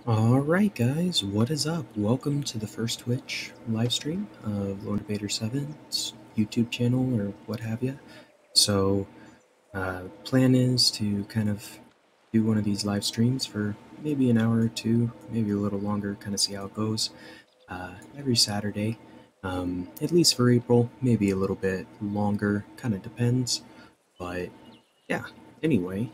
Alright guys, what is up? Welcome to the first Twitch live stream of Lone Debater 7's YouTube channel or what have you. So, plan is to kind of do one of these live streams for maybe an hour or two, maybe a little longer, kind of see how it goes, every Saturday, at least for April, maybe a little bit longer, kind of depends, but yeah, anyway.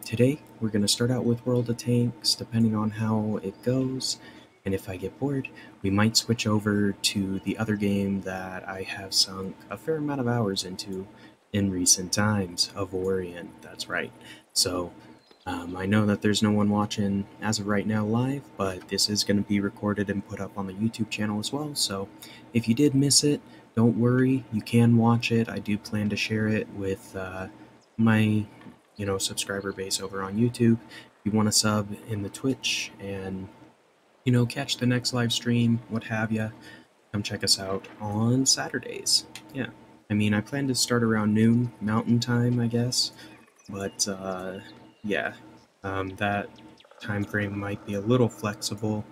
Today we're going to start out with World of Tanks, depending on how it goes, and if I get bored, we might switch over to the other game that I have sunk a fair amount of hours into in recent times, of Orient, that's right. So, I know that there's no one watching as of right now live, but this is going to be recorded and put up on the YouTube channel as well, so if you did miss it, don't worry, you can watch it. I do plan to share it with my subscriber base over on YouTube. If you want to sub in the Twitch and catch the next live stream, what have you, come check us out on Saturdays. Yeah, I mean, I plan to start around noon Mountain Time, I guess, but yeah, that time frame might be a little flexible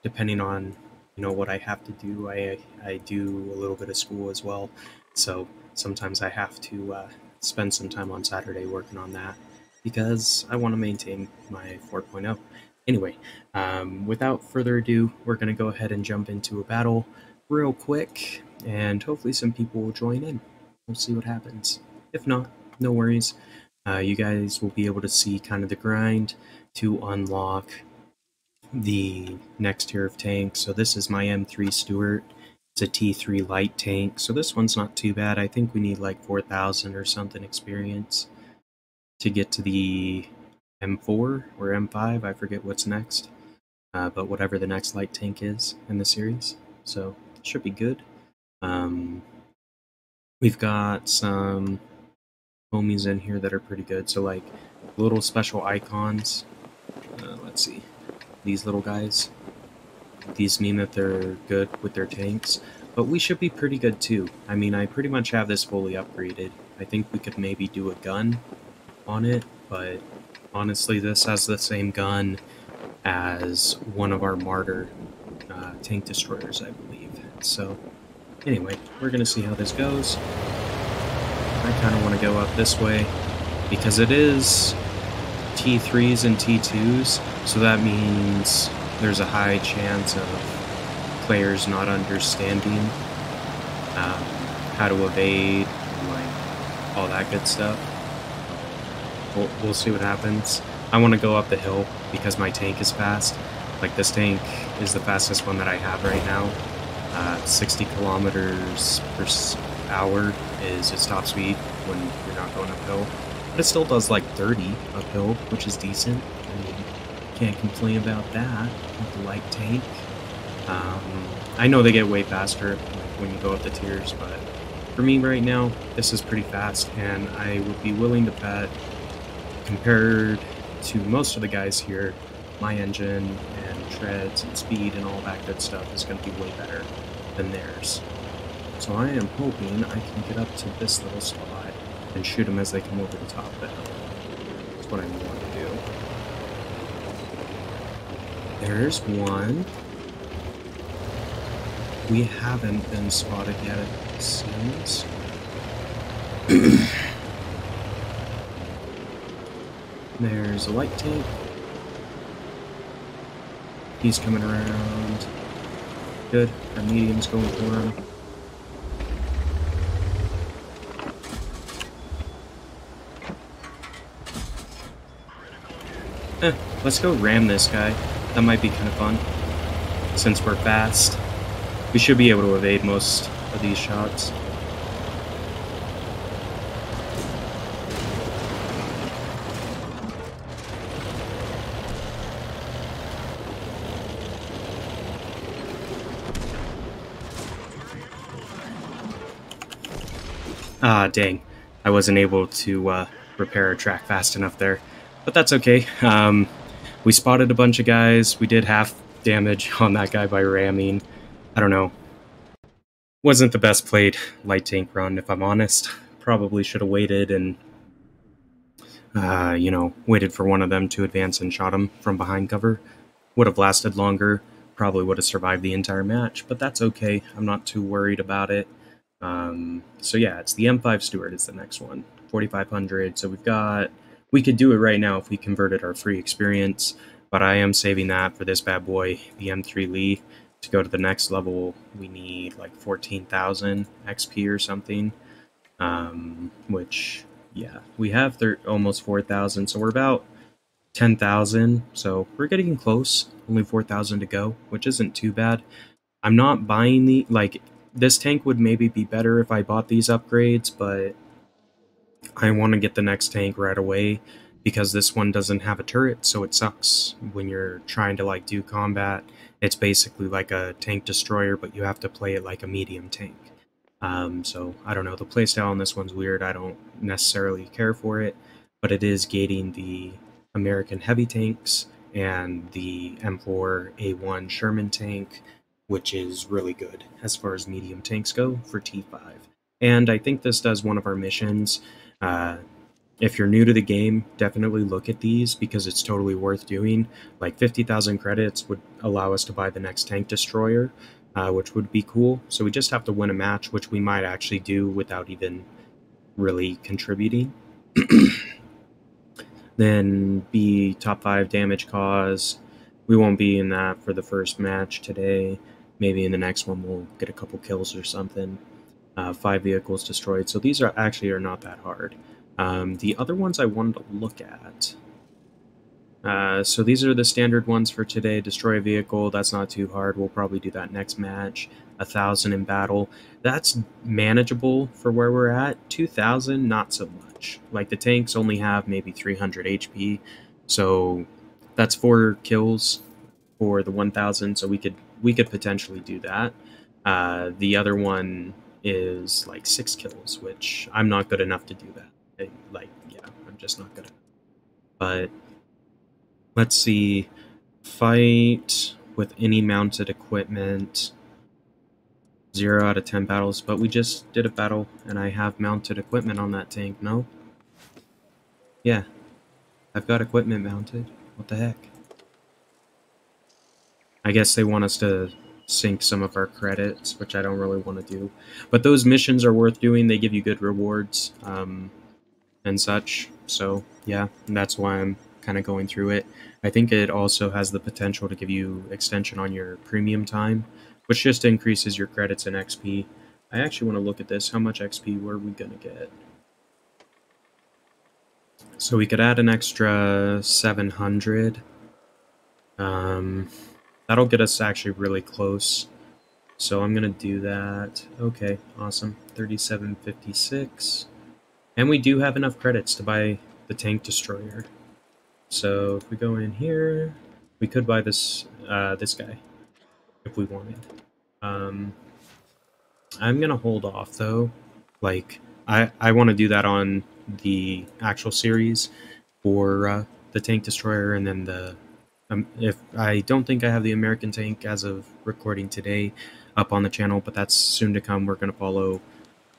depending on what I have to do. I do a little bit of school as well, so sometimes I have to spend some time on Saturday working on that because I want to maintain my 4.0. Anyway, without further ado, we're going to go ahead and jump into a battle real quick, and hopefully some people will join in. We'll see what happens. If not, no worries. You guys will be able to see kind of the grind to unlock the next tier of tanks. So this is my M3 Stuart. It's a T3 light tank, so this one's not too bad. I think we need like 4,000 or something experience to get to the M4 or M5. I forget what's next, but whatever the next light tank is in the series. So it should be good. We've got some homies in here that are pretty good. So like little special icons. Let's see. These little guys. These mean that they're good with their tanks, but we should be pretty good too. I mean, I pretty much have this fully upgraded. I think we could maybe do a gun on it, but honestly, this has the same gun as one of our Martyr tank destroyers, I believe. So, anyway, we're gonna see how this goes. I kind of want to go up this way because it is T3s and T2s, so that means there's a high chance of players not understanding how to evade and like all that good stuff. We'll see what happens. I want to go up the hill because my tank is fast. Like this tank is the fastest one that I have right now. 60 kilometers per hour is its top speed when you're not going uphill. But it still does like 30 uphill, which is decent. I mean, can't complain about that with the light tank. I know they get way faster when you go up the tiers, but for me right now, this is pretty fast, and I would be willing to bet, compared to most of the guys here, my engine and treads and speed and all that good stuff is going to be way better than theirs. So I am hoping I can get up to this little spot and shoot them as they come over the top of the hill. That's what I want to do. There's one. We haven't been spotted yet, it seems. There's a light tank. He's coming around. Good. Our medium's going for him. Let's go ram this guy. That might be kind of fun. Since we're fast, we should be able to evade most of these shots. Ah, dang. I wasn't able to repair a track fast enough there. But that's okay. We spotted a bunch of guys. We did half damage on that guy by ramming. I don't know. Wasn't the best played light tank run, if I'm honest. Probably should have waited and, waited for one of them to advance and shot him from behind cover. would have lasted longer, probably would have survived the entire match, but that's okay. I'm not too worried about it. So yeah, it's the M5 Stewart is the next one, 4,500. So we could do it right now if we converted our free experience, but I am saving that for this bad boy, the M3 Lee. To go to the next level, we need like 14,000 XP or something, which, yeah, we have almost 4,000, so we're about 10,000, so we're getting close. Only 4,000 to go, which isn't too bad. I'm not buying this tank would maybe be better if I bought these upgrades, but I want to get the next tank right away because this one doesn't have a turret, so it sucks when you're trying to like do combat. It's basically like a tank destroyer, but you have to play it like a medium tank. So I don't know, the playstyle on this one's weird. I don't necessarily care for it, but it is gating the American heavy tanks and the M4A1 Sherman tank, which is really good as far as medium tanks go for T5. And I think this does one of our missions. If you're new to the game, definitely look at these because it's totally worth doing. Like 50,000 credits would allow us to buy the next tank destroyer, which would be cool. So we just have to win a match, which we might actually do without even really contributing. Then be top 5 damage cause. We won't be in that for the first match today. Maybe in the next one we'll get a couple kills or something. 5 vehicles destroyed. So these are not that hard. The other ones I wanted to look at. So these are the standard ones for today. Destroy a vehicle, that's not too hard. We'll probably do that next match. 1,000 in battle. That's manageable for where we're at. 2,000, not so much. Like the tanks only have maybe 300 HP. So that's 4 kills for the 1,000. So we could potentially do that. The other one is like 6 kills, which I'm not good enough to do that. I'm just not good enough. But let's see. Fight with any mounted equipment. 0 out of 10 battles, but we just did a battle and I have mounted equipment on that tank, no? Yeah, I've got equipment mounted. What the heck? I guess they want us to sink some of our credits, which I don't really want to do. But those missions are worth doing. They give you good rewards and such. So, yeah, and that's why I'm kind of going through it. I think it also has the potential to give you extension on your premium time, which just increases your credits and XP. I actually want to look at this. How much XP were we going to get? So we could add an extra 700. That'll get us actually really close. So I'm going to do that. Okay, awesome. 3756. And we do have enough credits to buy the tank destroyer. So if we go in here, we could buy this this guy if we wanted. I'm gonna hold off though. Like I want to do that on the actual series for the tank destroyer, and then the if I don't think I have the American tank as of recording today up on the channel, but that's soon to come. We're gonna follow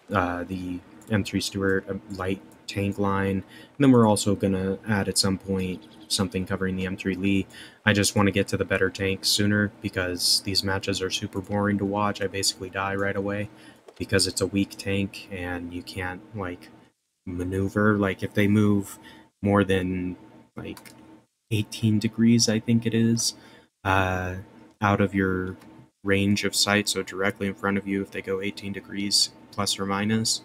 the M3 Stewart light tank line, and then we're also gonna add at some point something covering the M3 Lee. I just want to get to the better tanks sooner because these matches are super boring to watch. I basically die right away because it's a weak tank and you can't like maneuver. Like if they move more than like 18 degrees, I think it is, out of your range of sight, so directly in front of you, if they go 18 degrees plus or minus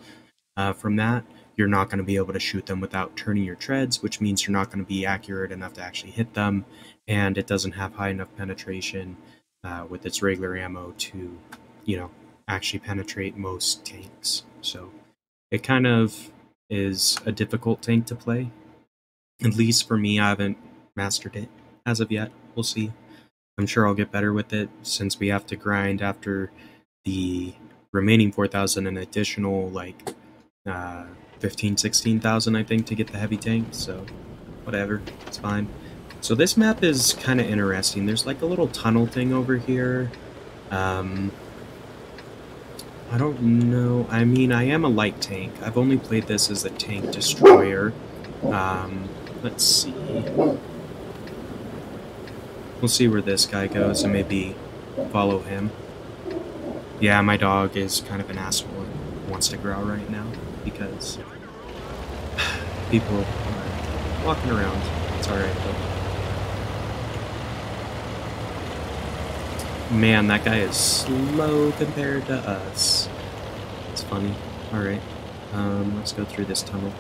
from that, you're not going to be able to shoot them without turning your treads, which means you're not going to be accurate enough to actually hit them, and it doesn't have high enough penetration with its regular ammo to, actually penetrate most tanks. So it kind of is a difficult tank to play. At least for me, I haven't mastered it as of yet. We'll see. I'm sure I'll get better with it since we have to grind after the remaining 4,000 an additional like 16,000 I think to get the heavy tank, so whatever, it's fine. So this map is kind of interesting. There's like a little tunnel thing over here. I don't know. I mean, I am a light tank. I've only played this as a tank destroyer. Let's see. We'll see where this guy goes and maybe follow him. Yeah, my dog is kind of an asshole and wants to growl right now because people are walking around. It's alright though. Man, that guy is slow compared to us. It's funny. Alright, let's go through this tunnel.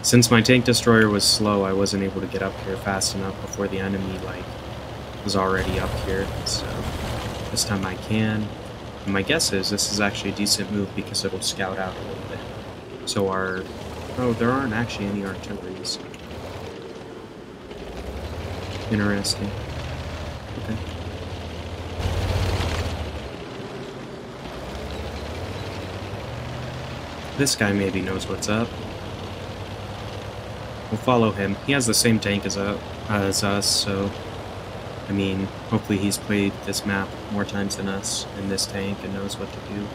Since my tank destroyer was slow, I wasn't able to get up here fast enough before the enemy, like, was already up here. So, this time I can. And my guess is this is actually a decent move because it'll scout out a little bit. So our... Oh, there aren't actually any artilleries. Interesting. Okay. This guy maybe knows what's up. We'll follow him. He has the same tank as us, so... I mean, hopefully he's played this map more times than us in this tank and knows what to do.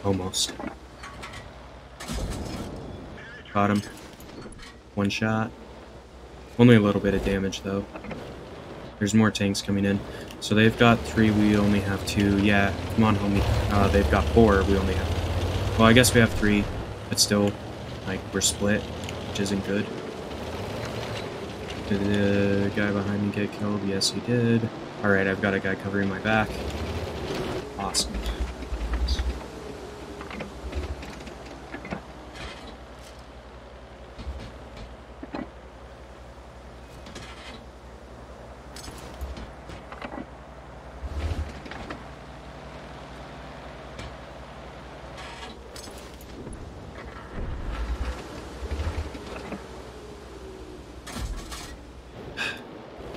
Almost. Got him. One shot. Only a little bit of damage, though. There's more tanks coming in. So they've got 3, we only have 2. Yeah, come on, homie. They've got 4, we only have... Well, I guess we have 3, but still, like, we're split, which isn't good. Did the guy behind me get killed? Yes, he did. Alright, I've got a guy covering my back. Awesome.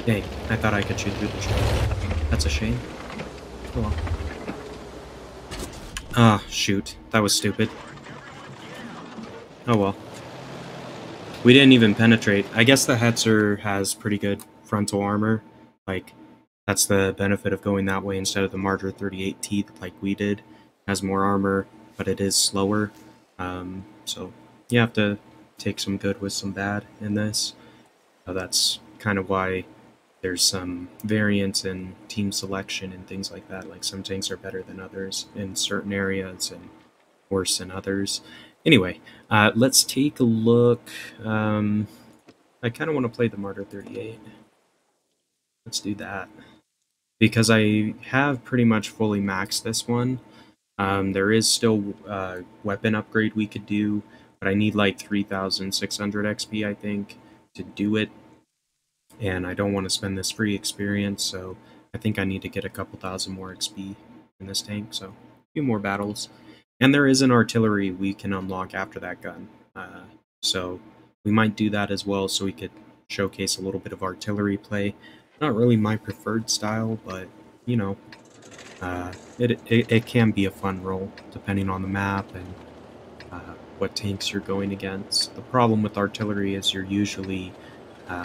Dang, I thought I could shoot through the tree. That's a shame. Oh well. Ah, shoot. That was stupid. Oh well. We didn't even penetrate. I guess the Hetzer has pretty good frontal armor. Like, that's the benefit of going that way instead of the Martyr 38 teeth like we did. It has more armor, but it is slower. So you have to take some good with some bad in this. That's kind of why there's some variance in team selection and things like that. Like, some tanks are better than others in certain areas and worse than others. Anyway, let's take a look. I kind of want to play the Martyr 38. Let's do that. Because I have pretty much fully maxed this one. There is still a weapon upgrade we could do, but I need like 3,600 XP, I think, to do it. And I don't want to spend this free experience, so I think I need to get a couple thousand more XP in this tank, so a few more battles. And there is an artillery we can unlock after that gun, so we might do that as well so we could showcase a little bit of artillery play. Not really my preferred style, but, you know, it can be a fun role depending on the map and what tanks you're going against. The problem with artillery is you're usually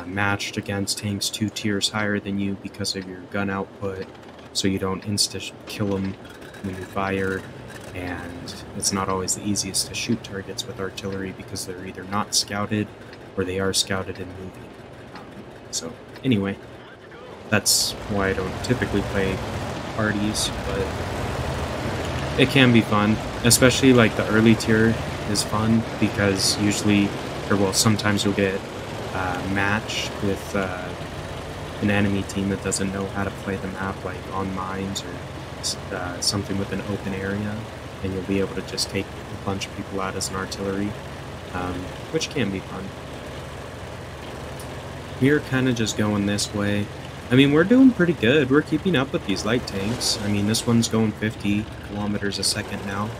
matched against tanks 2 tiers higher than you because of your gun output, so you don't insta-kill them when you fire, and it's not always the easiest to shoot targets with artillery because they're either not scouted or they are scouted and moving. So anyway, that's why I don't typically play parties, but it can be fun, especially like the early tier is fun because usually, or well, sometimes you'll get match with an enemy team that doesn't know how to play the map, like on mines or something with an open area, and you'll be able to just take a bunch of people out as an artillery, which can be fun. We're kind of just going this way. I mean, we're doing pretty good. We're keeping up with these light tanks. I mean, this one's going 50 kilometers a second now,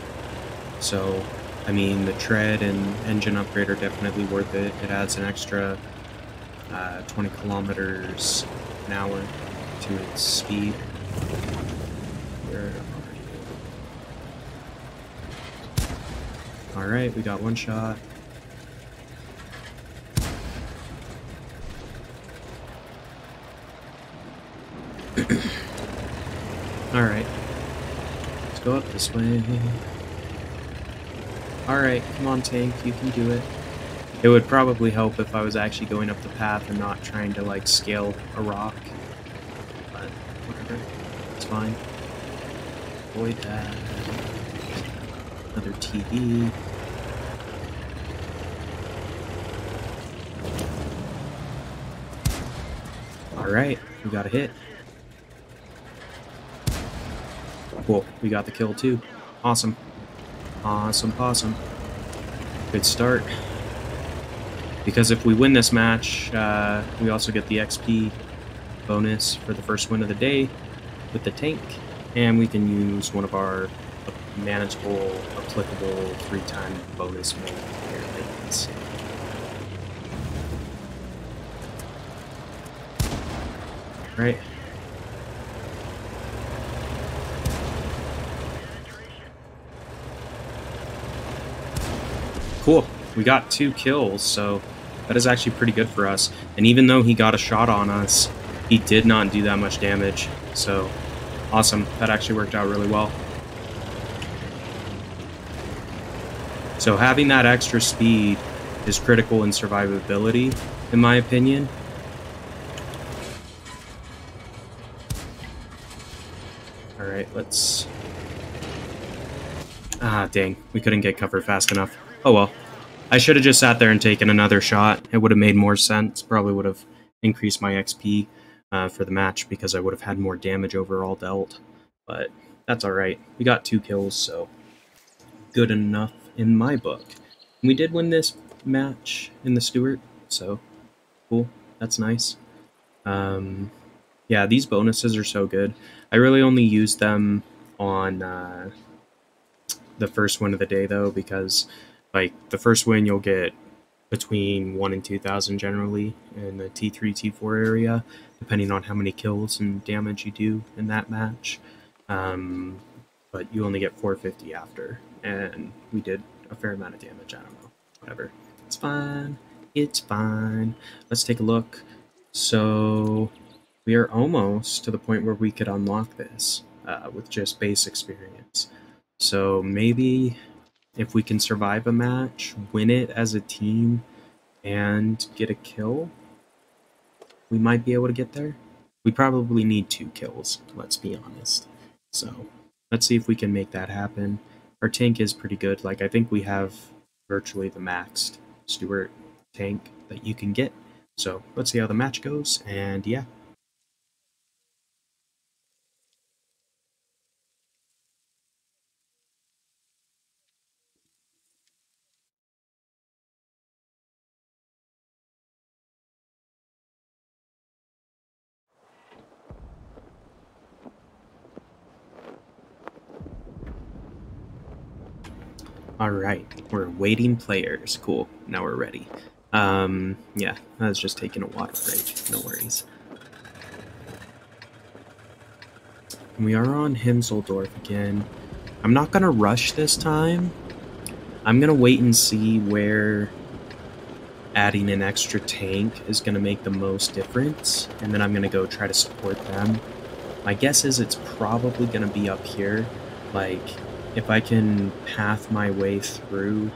so I mean, the tread and engine upgrade are definitely worth it. It adds an extra 20 kilometers an hour to its speed. Where are you? Alright, we got one shot. Alright. Let's go up this way. Alright, come on tank, you can do it. It would probably help if I was actually going up the path and not trying to, like, scale a rock. But whatever. It's fine. Avoid that. Another TV. Alright, we got a hit. Cool, we got the kill too. Awesome. Awesome, awesome. Good start. Because if we win this match, we also get the XP bonus for the first win of the day with the tank, and we can use one of our manageable, applicable 3-time bonus multiplayer things. Right. Cool. We got 2 kills, so that is actually pretty good for us. And even though he got a shot on us, he did not do that much damage. So, awesome. That actually worked out really well. So having that extra speed is critical in survivability, in my opinion. Alright, let's... Ah, dang. We couldn't get cover fast enough. Oh well. I should have just sat there and taken another shot. It would have made more sense. Probably would have increased my XP for the match because I would have had more damage overall dealt. But that's alright. We got 2 kills, so good enough in my book. And we did win this match in the Stewart, so cool. That's nice. Yeah, these bonuses are so good. I really only use them on the first win of the day, though, because like the first win you'll get between 1 and 2,000 generally in the T3, T4 area, depending on how many kills and damage you do in that match. But you only get 450 after, and we did a fair amount of damage. I don't know, whatever. It's fine. It's fine. Let's take a look. So we are almost to the point where we could unlock this with just base experience. So maybe if we can survive a match, win it as a team, and get a kill, we might be able to get there. We probably need 2 kills, let's be honest. So let's see if we can make that happen. Our tank is pretty good. Like, I think we have virtually the maxed Stewart tank that you can get. So let's see how the match goes, and yeah. Alright, we're waiting players. Cool, now we're ready. Yeah, I was just taking a water break, no worries. We are on Himseldorf again. I'm not gonna rush this time. I'm gonna wait and see where adding an extra tank is gonna make the most difference, and then I'm gonna go try to support them. My guess is it's probably gonna be up here. Like, if I can path my way through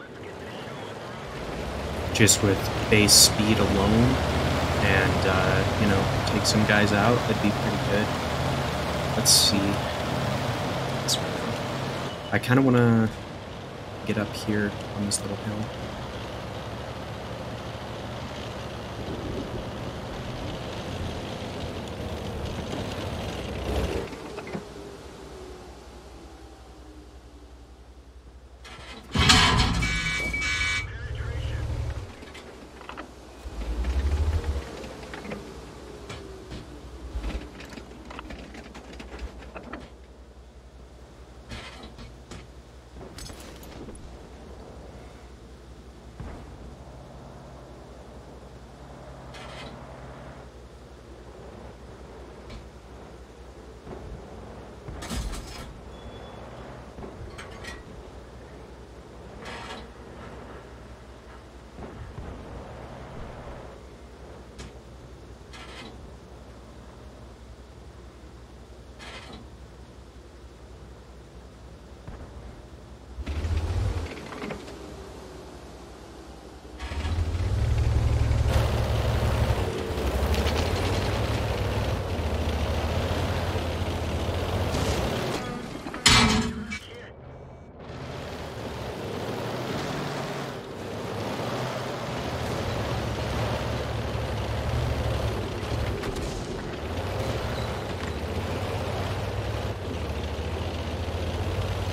just with base speed alone and, you know, take some guys out, that'd be pretty good. Let's see. I kind of want to get up here on this little hill.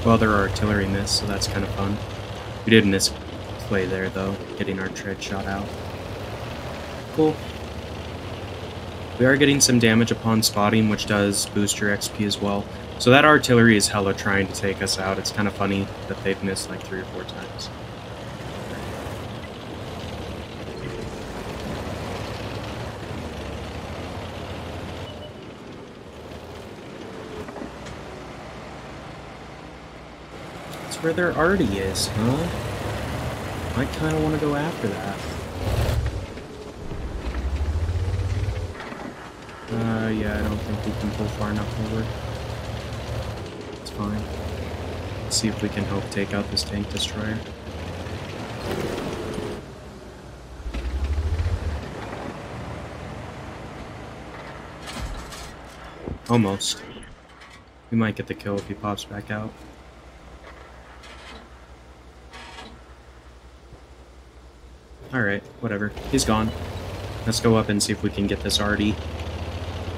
Well, their artillery missed, so that's kind of fun. We did misplay there, though, getting our tread shot out. Cool. We are getting some damage upon spotting, which does boost your XP as well. So that artillery is hella trying to take us out. It's kind of funny that they've missed like 3 or 4 times. That's where their arty is, huh? I kind of want to go after that. Yeah, I don't think we can pull far enough forward. It's fine. Let's see if we can help take out this tank destroyer. Almost. We might get the kill if he pops back out. Alright, whatever. He's gone. Let's go up and see if we can get this arty.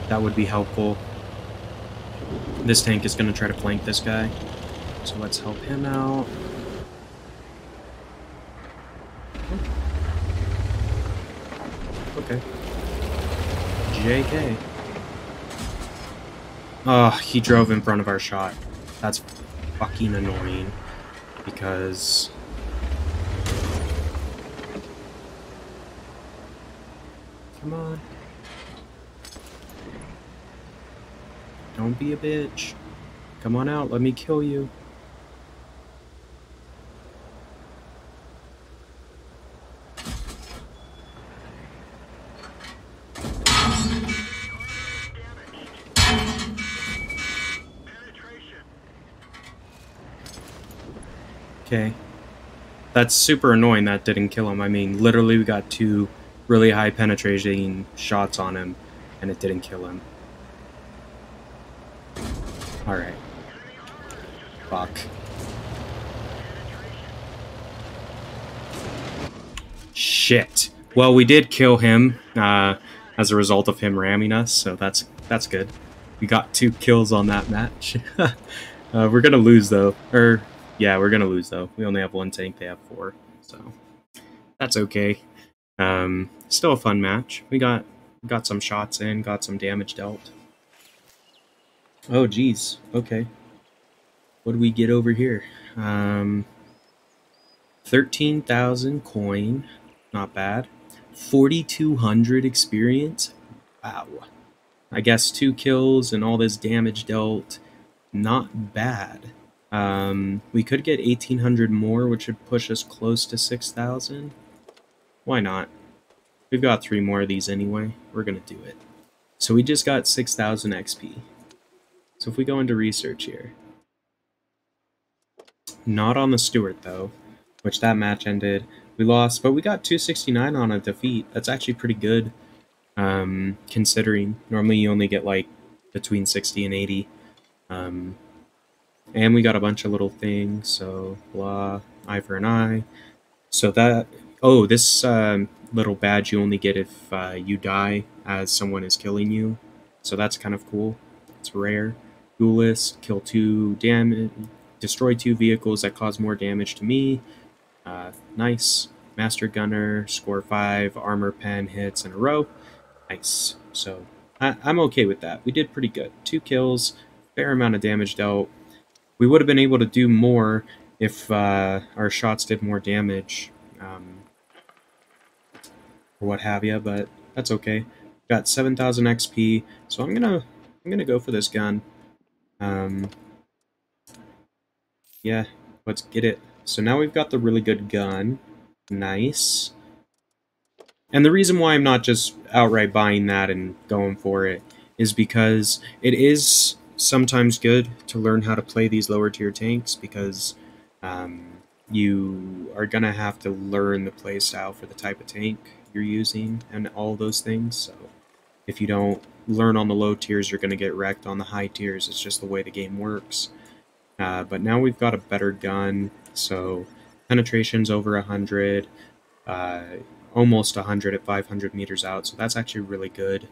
That would be helpful. This tank is going to try to flank this guy. So let's help him out. Okay. JK. Oh, he drove in front of our shot. That's fucking annoying. Because... Come on. Don't be a bitch. Come on out, let me kill you. Okay. That's super annoying that didn't kill him. I mean, literally we got 2 really high penetrating shots on him, and it didn't kill him. Alright. Fuck. Shit. Well, we did kill him as a result of him ramming us, so that's good. We got 2 kills on that match. We're gonna lose, though. Yeah, we're gonna lose, though. We only have 1 tank, they have 4, so that's okay. Still a fun match. We got some shots in, got some damage dealt. Oh, geez. Okay. What do we get over here? 13,000 coin. Not bad. 4,200 experience. Wow. I guess 2 kills and all this damage dealt. Not bad. We could get 1,800 more, which would push us close to 6,000. Why not? We've got 3 more of these anyway. We're gonna do it. So we just got 6,000 XP. So if we go into research here. Not on the Stewart, though, which that match ended. We lost, but we got 269 on a defeat. That's actually pretty good, considering normally you only get, like, between 60 and 80. And we got a bunch of little things, so blah, eye for an eye. So that... Oh, this little badge you only get if you die as someone is killing you. So that's kind of cool. It's rare. Duelist, kill 2 damage, destroy 2 vehicles that cause more damage to me. Nice. Master Gunner, score 5 armor pen hits in a row. Nice. So I'm okay with that. We did pretty good. 2 kills, fair amount of damage dealt. We would have been able to do more if our shots did more damage, or what have you, but that's okay. Got 7,000 XP, so I'm gonna go for this gun. Yeah, let's get it. So now we've got the really good gun. Nice. And the reason why I'm not just outright buying that and going for it is because it is sometimes good to learn how to play these lower tier tanks, because you are gonna have to learn the playstyle for the type of tank you're using and all those things. So if you don't learn on the low tiers, you're gonna get wrecked on the high tiers. It's just the way the game works. But now we've got a better gun, so penetration's over 100, almost 100 at 500 meters out, so that's actually really good.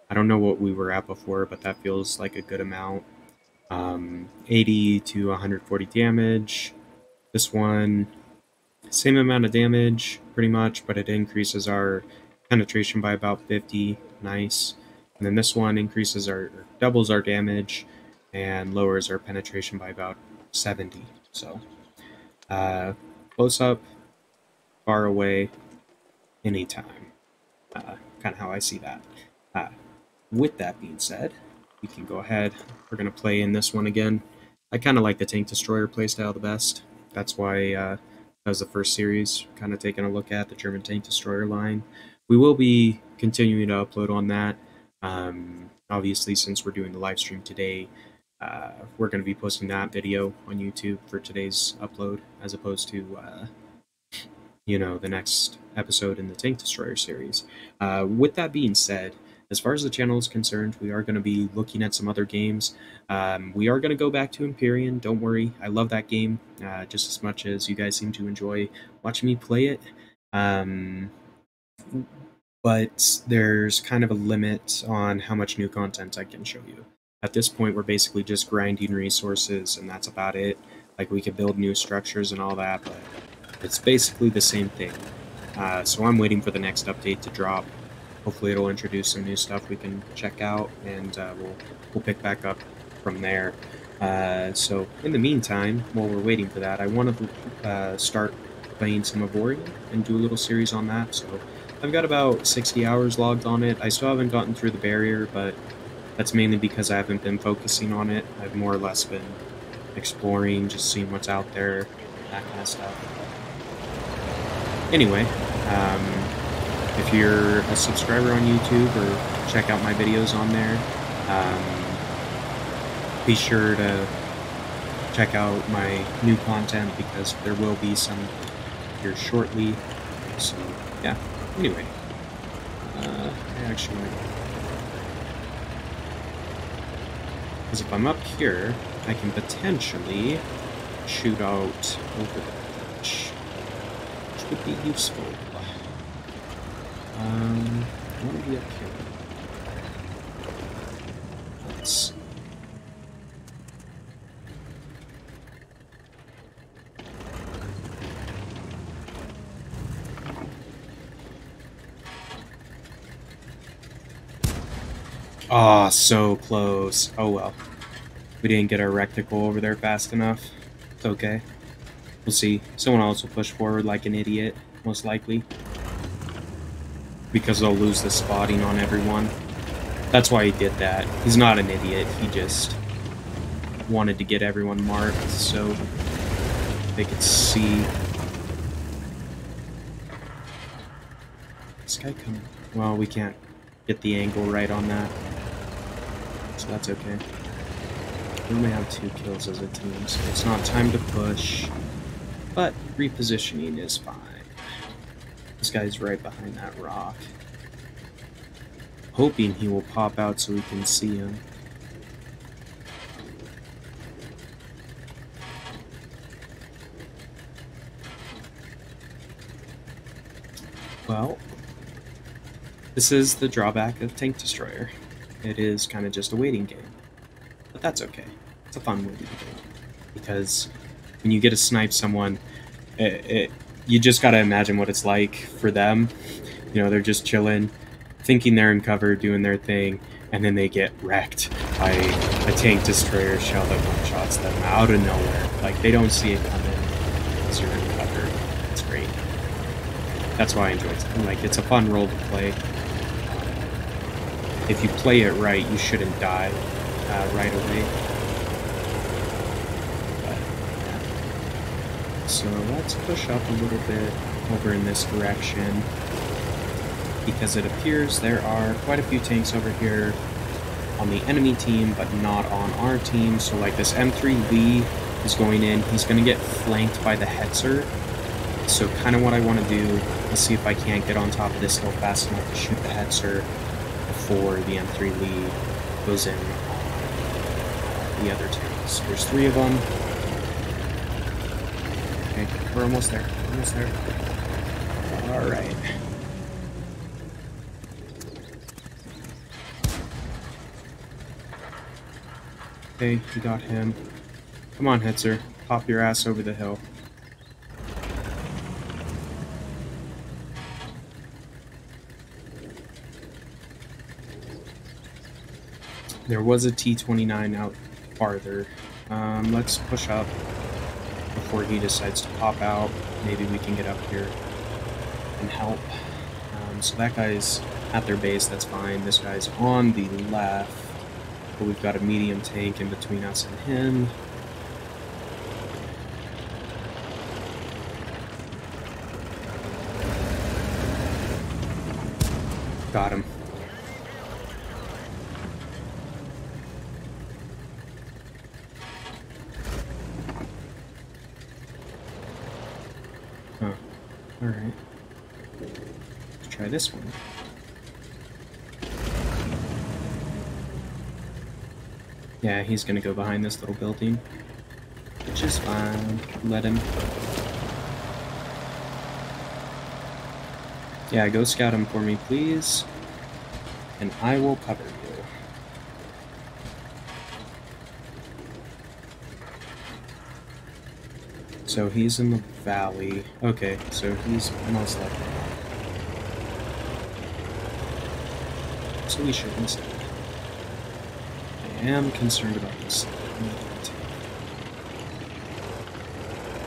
I don't know what we were at before, but that feels like a good amount. 80 to 140 damage. This one, same amount of damage, pretty much, but it increases our penetration by about 50. Nice. And then this one increases doubles our damage and lowers our penetration by about 70. So, close up, far away, anytime. Kind of how I see that. With that being said, we can go ahead. We're going to play in this one again. I kind of like the Tank Destroyer playstyle the best. That's why that was the first series, kind of taking a look at the German Tank Destroyer line. We will be continuing to upload on that. Obviously, since we're doing the live stream today, we're going to be posting that video on YouTube for today's upload, as opposed to the next episode in the Tank Destroyer series. With that being said, as far as the channel is concerned, we are going to be looking at some other games. We are going to go back to Empyrean, don't worry. I love that game just as much as you guys seem to enjoy watching me play it. But there's kind of a limit on how much new content I can show you. At this point, we're basically just grinding resources, and that's about it. Like, we could build new structures and all that, but it's basically the same thing. So I'm waiting for the next update to drop. Hopefully it'll introduce some new stuff we can check out, and we'll pick back up from there. So in the meantime, while we're waiting for that, I want to start playing some Avorion and do a little series on that. So I've got about 60 hours logged on it. I still haven't gotten through the barrier, but that's mainly because I haven't been focusing on it. I've more or less been exploring, just seeing what's out there, that kind of stuff. Anyway, if you're a subscriber on YouTube or check out my videos on there, be sure to check out my new content, because there will be some here shortly. So, yeah. Anyway, because if I'm up here, I can potentially shoot out over the bridge, which would be useful. I want to be up here. Let's... Ah, so close. Oh well. We didn't get our reticle over there fast enough. It's okay. We'll see. Someone else will push forward like an idiot, most likely. Because they'll lose the spotting on everyone. That's why he did that. He's not an idiot, he just wanted to get everyone marked so they could see. This guy coming. Well, we can't get the angle right on that, so that's okay. We only have 2 kills as a team, so it's not time to push, but repositioning is fine. This guy's right behind that rock. Hoping he will pop out so we can see him. Well, this is the drawback of Tank Destroyer. It is kind of just a waiting game. But that's okay. It's a fun waiting game. Because when you get to snipe someone, you just gotta imagine what it's like for them. You know, they're just chilling, thinking they're in cover, doing their thing, and then they get wrecked by a Tank Destroyer shell that one-shots them out of nowhere. Like, they don't see it coming because you're in cover. It's great. That's why I enjoy it. Like, it's a fun role to play. If you play it right, you shouldn't die right away. But, yeah. So let's push up a little bit over in this direction, because it appears there are quite a few tanks over here on the enemy team, but not on our team. So like this M3 Lee is going in, he's going to get flanked by the Hetzer. So kind of what I want to do is see if I can't get on top of this hill fast enough to shoot the Hetzer before the M3 Lee goes in on the other tanks. There's 3 of them. Okay, we're almost there. Almost there. Alright. Okay, he got him. Come on, Hetzer. Pop your ass over the hill. There was a T-29 out farther. Let's push up before he decides to pop out. Maybe we can get up here and help. So that guy's at their base, that's fine. This guy's on the left, but we've got a medium tank in between us and him. Got him. Huh. Alright. Let's try this one. Yeah, he's gonna go behind this little building. Which is fine. Let him. Yeah, go scout him for me, please. And I will cover you. So he's in the valley. Okay, so he's most likely not. So we should instead. I am concerned about this.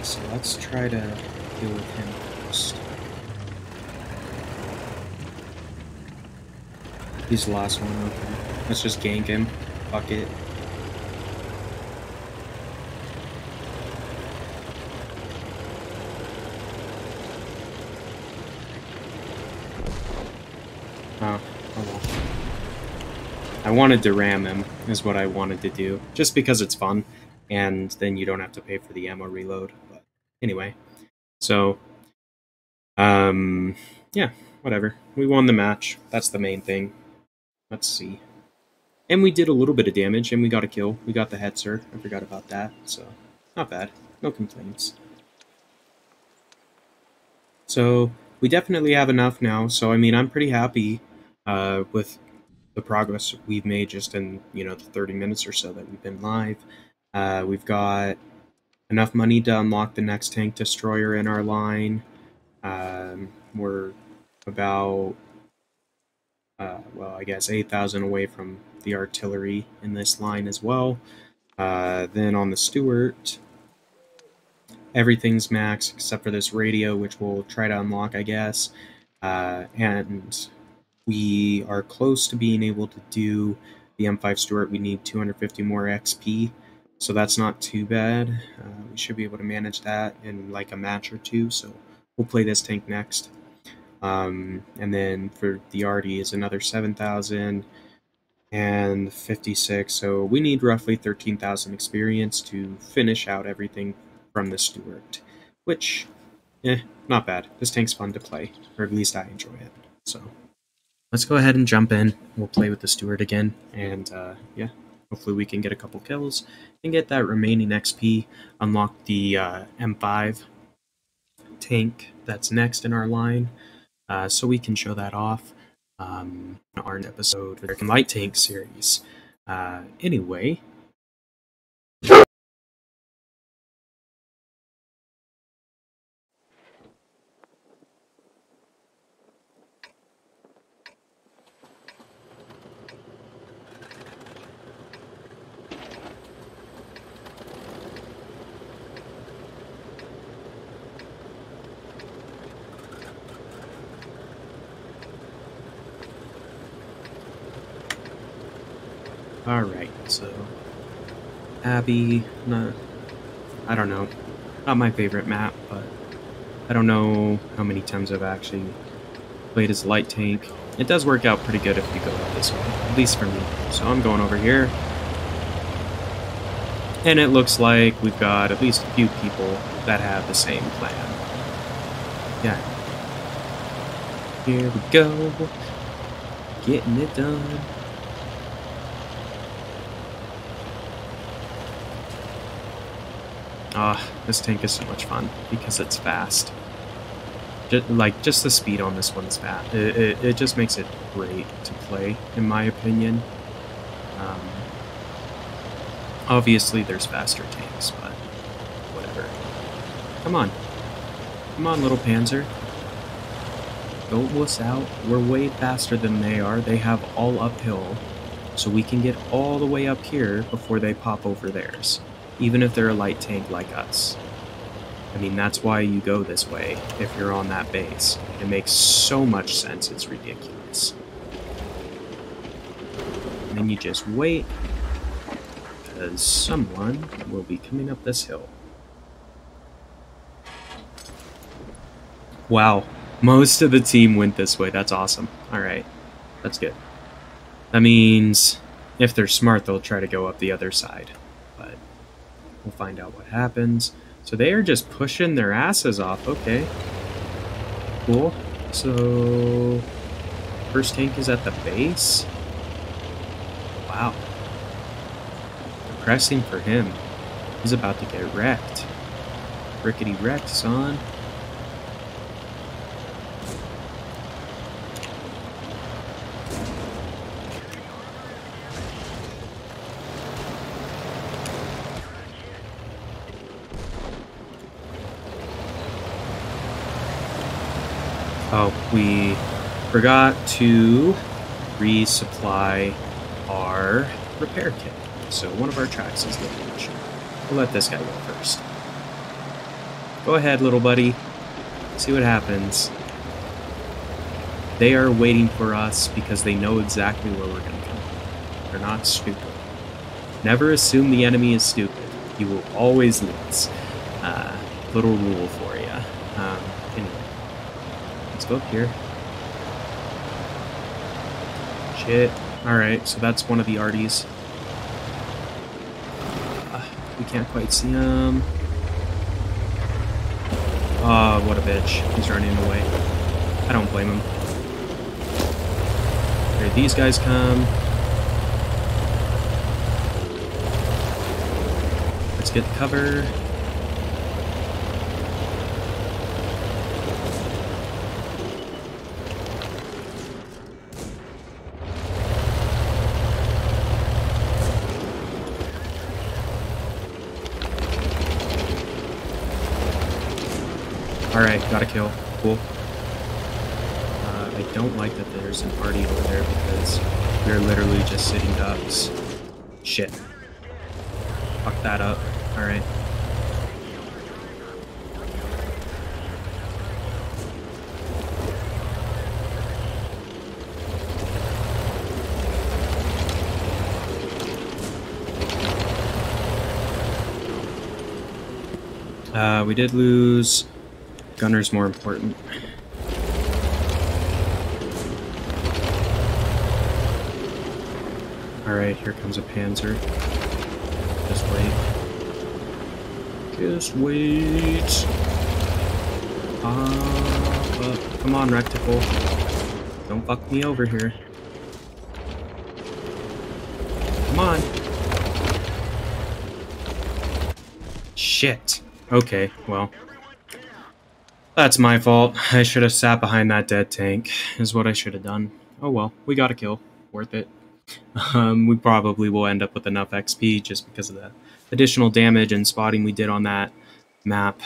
So let's try to deal with him first. He's the last one, okay. Let's just gank him. Fuck it. Oh well. I wanted to ram him, is what I wanted to do. Just because it's fun, and then you don't have to pay for the ammo reload. But anyway. So, yeah, whatever. We won the match. That's the main thing. Let's see. And we did a little bit of damage, and we got a kill. We got the Hetzer. I forgot about that, so not bad. No complaints. So, we definitely have enough now, so I mean, I'm pretty happy with the progress we've made just in, the 30 minutes or so that we've been live. We've got enough money to unlock the next tank destroyer in our line. We're about, well, I guess 8,000 away from the artillery in this line as well. Then on the Stuart, everything's max except for this radio, which we'll try to unlock, I guess. And we are close to being able to do the M5 Stuart. We need 250 more XP, so that's not too bad. We should be able to manage that in like a match or two, so we'll play this tank next. And then for the Artie is another 7,000 and 56, so we need roughly 13,000 experience to finish out everything from the Stuart, which, not bad. This tank's fun to play, or at least I enjoy it, so let's go ahead and jump in. We'll play with the Stuart again, and yeah, hopefully we can get a couple kills and get that remaining XP, unlock the M5 tank that's next in our line, so we can show that off in our episode of the Light Tank series. Anyway, alright, so Abby, I don't know, not my favorite map, but I don't know how many times I've actually played as light tank. It does work out pretty good if you go out this way, at least for me. So I'm going over here, and it looks like we've got at least a few people that have the same plan. Yeah. Here we go, getting it done. This tank is so much fun because it's fast. Just the speed on this one is fast. It just makes it great to play, in my opinion. Obviously, there's faster tanks, but whatever. Come on. Come on, little Panzer. Don't wuss out. We're way faster than they are. They have all uphill, so we can get all the way up here before they pop over theirs, even if they're a light tank like us. I mean, that's why you go this way if you're on that base. It makes so much sense, it's ridiculous. And then you just wait, because someone will be coming up this hill. Wow, most of the team went this way. That's awesome. Alright, that's good. That means if they're smart, they'll try to go up the other side. But we'll find out what happens. So they are just pushing their asses off. Okay. Cool. So first tank is at the base. Wow. Depressing for him. He's about to get wrecked. Rickety wrecked, son. Oh, we forgot to resupply our repair kit. So one of our tracks is damaged. We'll let this guy go first. Go ahead, little buddy. See what happens. They are waiting for us because they know exactly where we're going to come. They're not stupid. Never assume the enemy is stupid. You will always lose. Little rule for you. Anyway. Let's go up here. Shit. Alright, so that's one of the arties. We can't quite see him. Oh, what a bitch. He's running away. I don't blame him. Here these guys come. Let's get cover. Alright, got a kill. Cool. I don't like that there's an arty over there because we're literally just sitting ducks. Shit. Fuck that up. Alright. We did lose. Gunner's more important. Alright, here comes a Panzer. Just wait. Just wait. Come on, Rectical. Don't fuck me over here. Come on. Shit. Okay, well. That's my fault. I should have sat behind that dead tank, is what I should have done. Oh well, we got a kill. Worth it. We probably will end up with enough XP just because of the additional damage and spotting we did on that map.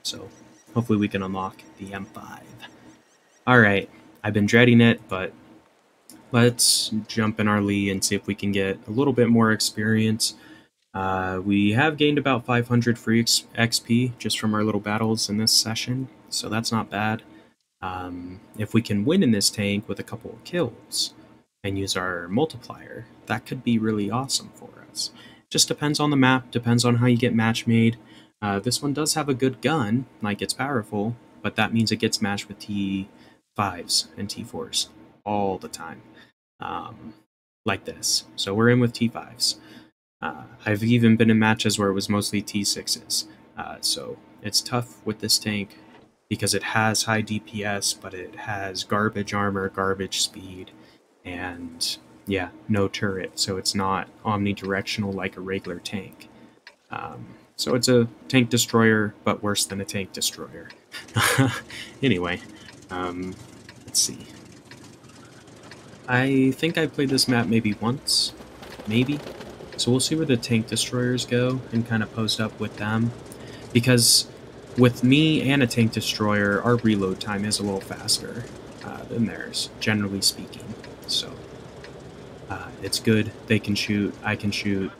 So hopefully we can unlock the M5. Alright, I've been dreading it, but let's jump in our Lee and see if we can get a little bit more experience. We have gained about 500 free XP just from our little battles in this session, so that's not bad. If we can win in this tank with a couple of kills and use our multiplier, that could be really awesome for us. Just depends on the map, depends on how you get match made. This one does have a good gun, like it's powerful, but that means it gets matched with T5s and T4s all the time, like this. So we're in with T5s. I've even been in matches where it was mostly T6s, so it's tough with this tank because it has high DPS, but it has garbage armor, garbage speed, and yeah, no turret, so it's not omnidirectional like a regular tank. So it's a tank destroyer, but worse than a tank destroyer. Anyway, let's see. I think I played this map maybe once, maybe. So we'll see where the tank destroyers go and kind of post up with them. Because with me and a tank destroyer, our reload time is a little faster than theirs, generally speaking. So it's good. They can shoot, I can shoot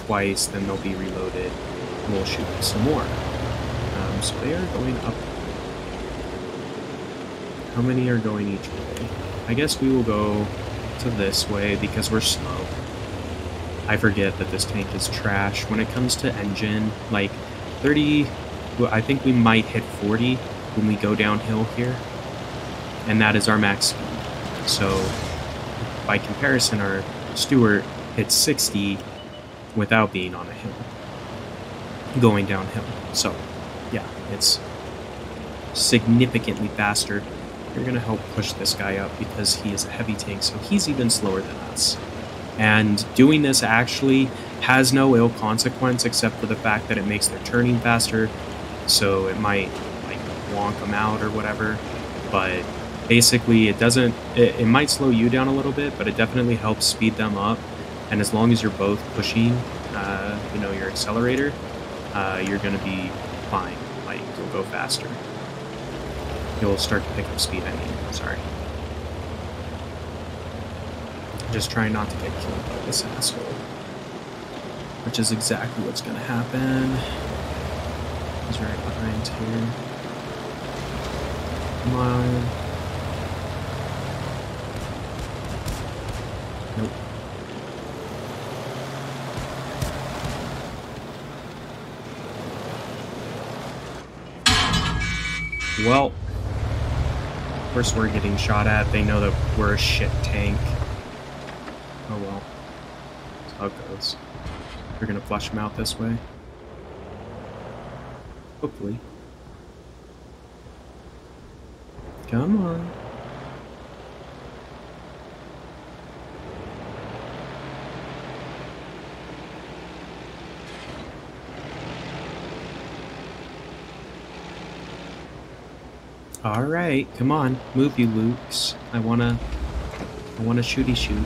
twice, then they'll be reloaded. And we'll shoot some more. So they are going up. How many are going each way? I guess we will go to this way because we're slow. I forget that this tank is trash. When it comes to engine, like 30, I think we might hit 40 when we go downhill here. And that is our max speed. So by comparison, our Stewart hits 60 without being on a hill, going downhill. So yeah, it's significantly faster. You're going to help push this guy up because he is a heavy tank, so he's even slower than us. And doing this actually has no ill consequence except for the fact that it makes their turning faster, so it might like wonk them out or whatever. But basically it might slow you down a little bit, but it definitely helps speed them up. And as long as you're both pushing your accelerator, you're going to be fine. Like, you'll go faster. You'll start to pick up speed, sorry. Just try not to get killed by this asshole. Which is exactly what's going to happen. He's right behind here. Come on. Nope. Well, of course we're getting shot at. They know that we're a shit tank. Oh well. That's how it goes. We're gonna flush them out this way. Hopefully. Come on. Alright, come on. Move, you Lukes. I wanna shooty shoot.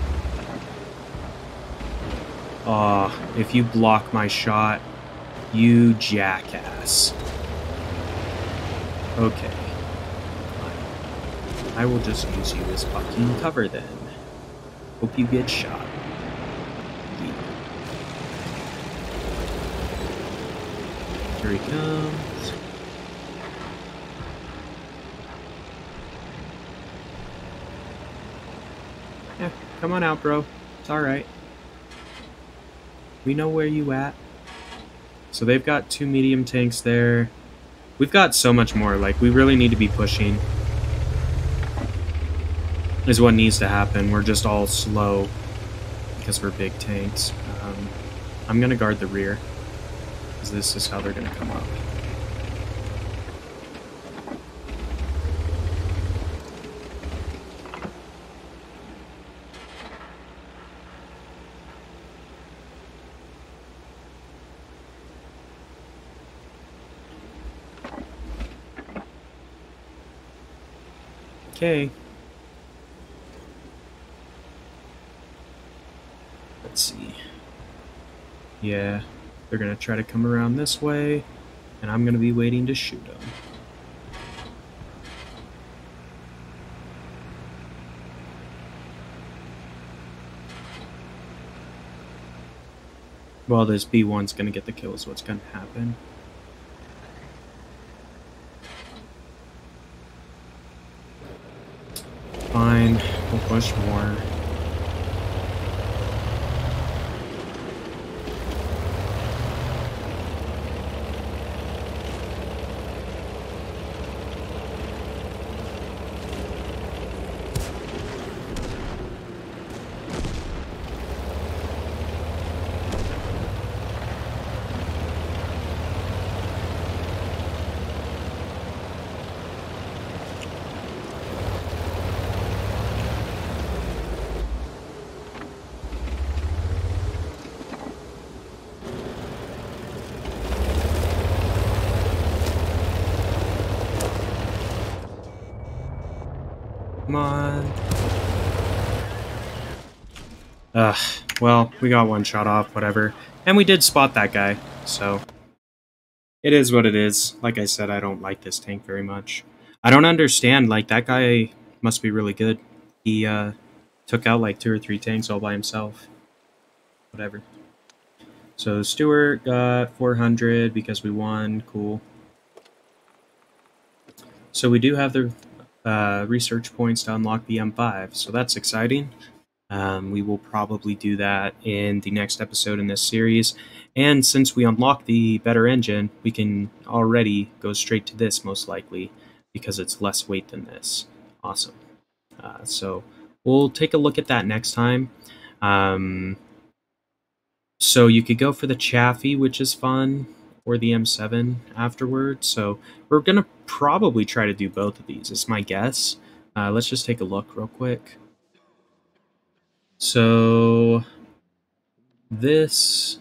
Aw, if you block my shot, you jackass. Okay. I will just use you as fucking cover then. Hope you get shot. Here he comes. Yeah, come on out, bro. It's alright. We know where you at. So they've got 2 medium tanks there. We've got so much more. Like, we really need to be pushing. Is what needs to happen. We're just all slow because we're big tanks. I'm gonna guard the rear because this is how they're gonna come up. Okay. Let's see. Yeah, they're gonna try to come around this way, and I'm gonna be waiting to shoot them. Well, this B1's gonna get the kill is what's gonna happen. Fine, we'll push more. Come on. Well, we got one shot off, whatever. And we did spot that guy, so it is what it is. Like I said, I don't like this tank very much. I don't understand, like, that guy must be really good. He, took out, like, 2 or 3 tanks all by himself. Whatever. So, Stewart got 400 because we won. Cool. So, we do have the research points to unlock the M5, so that's exciting. We will probably do that in the next episode in this series. And since we unlock the better engine, we can already go straight to this most likely because it's less weight than this. Awesome. So we'll take a look at that next time. So you could go for the Chaffee, which is fun, or the M7 afterwards. So we're going to probably try to do both of these, is my guess. Let's just take a look real quick. So this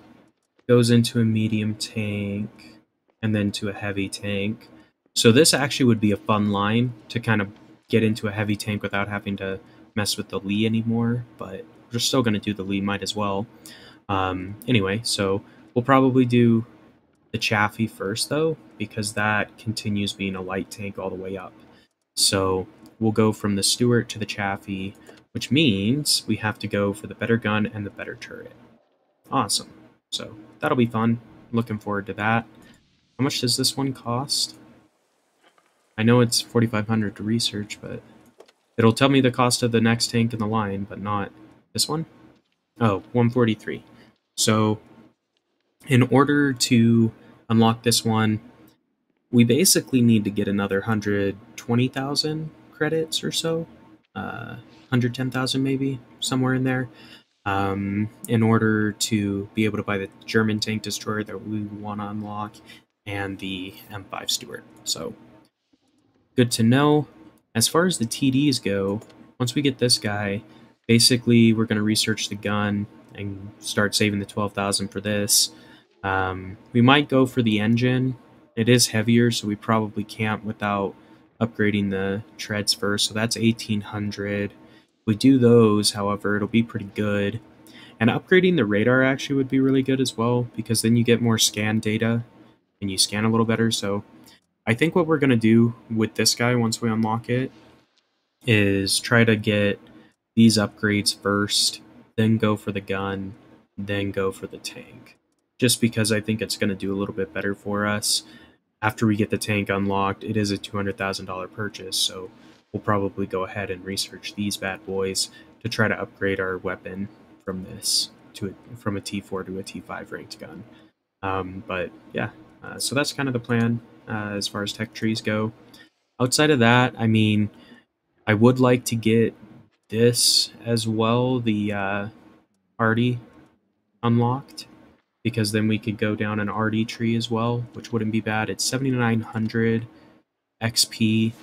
goes into a medium tank and then to a heavy tank. So this actually would be a fun line to kind of get into a heavy tank without having to mess with the Lee anymore, but we're still going to do the Lee, might as well. Anyway, so we'll probably do the Chaffee first, though, because that continues being a light tank all the way up. So we'll go from the Stewart to the Chaffee, which means we have to go for the better gun and the better turret. Awesome. So that'll be fun. Looking forward to that. How much does this one cost? I know it's 4,500 to research, but it'll tell me the cost of the next tank in the line, but not this one. Oh, 143. So in order to unlock this one, we basically need to get another 120,000 credits or so. 110,000 maybe, somewhere in there. In order to be able to buy the German tank destroyer that we want to unlock and the M5 Stewart. So, good to know. As far as the TDs go, once we get this guy, basically we're going to research the gun and start saving the 12,000 for this. We might go for the engine. It is heavier, so we probably can't without upgrading the treads first. So that's 1,800. If we do those, however, it'll be pretty good. And upgrading the radar actually would be really good as well, because then you get more scan data and you scan a little better. So I think what we're going to do with this guy once we unlock it is try to get these upgrades first, then go for the gun, then go for the tank. Just because I think it's going to do a little bit better for us. After we get the tank unlocked, it is a $200,000 purchase, so we'll probably go ahead and research these bad boys to try to upgrade our weapon from this from a T4 to a T5 ranked gun. But yeah, so that's kind of the plan as far as tech trees go. Outside of that, I mean, I would like to get this as well, the Arty unlocked, because then we could go down an RD tree as well, which wouldn't be bad. It's 7,900 XP.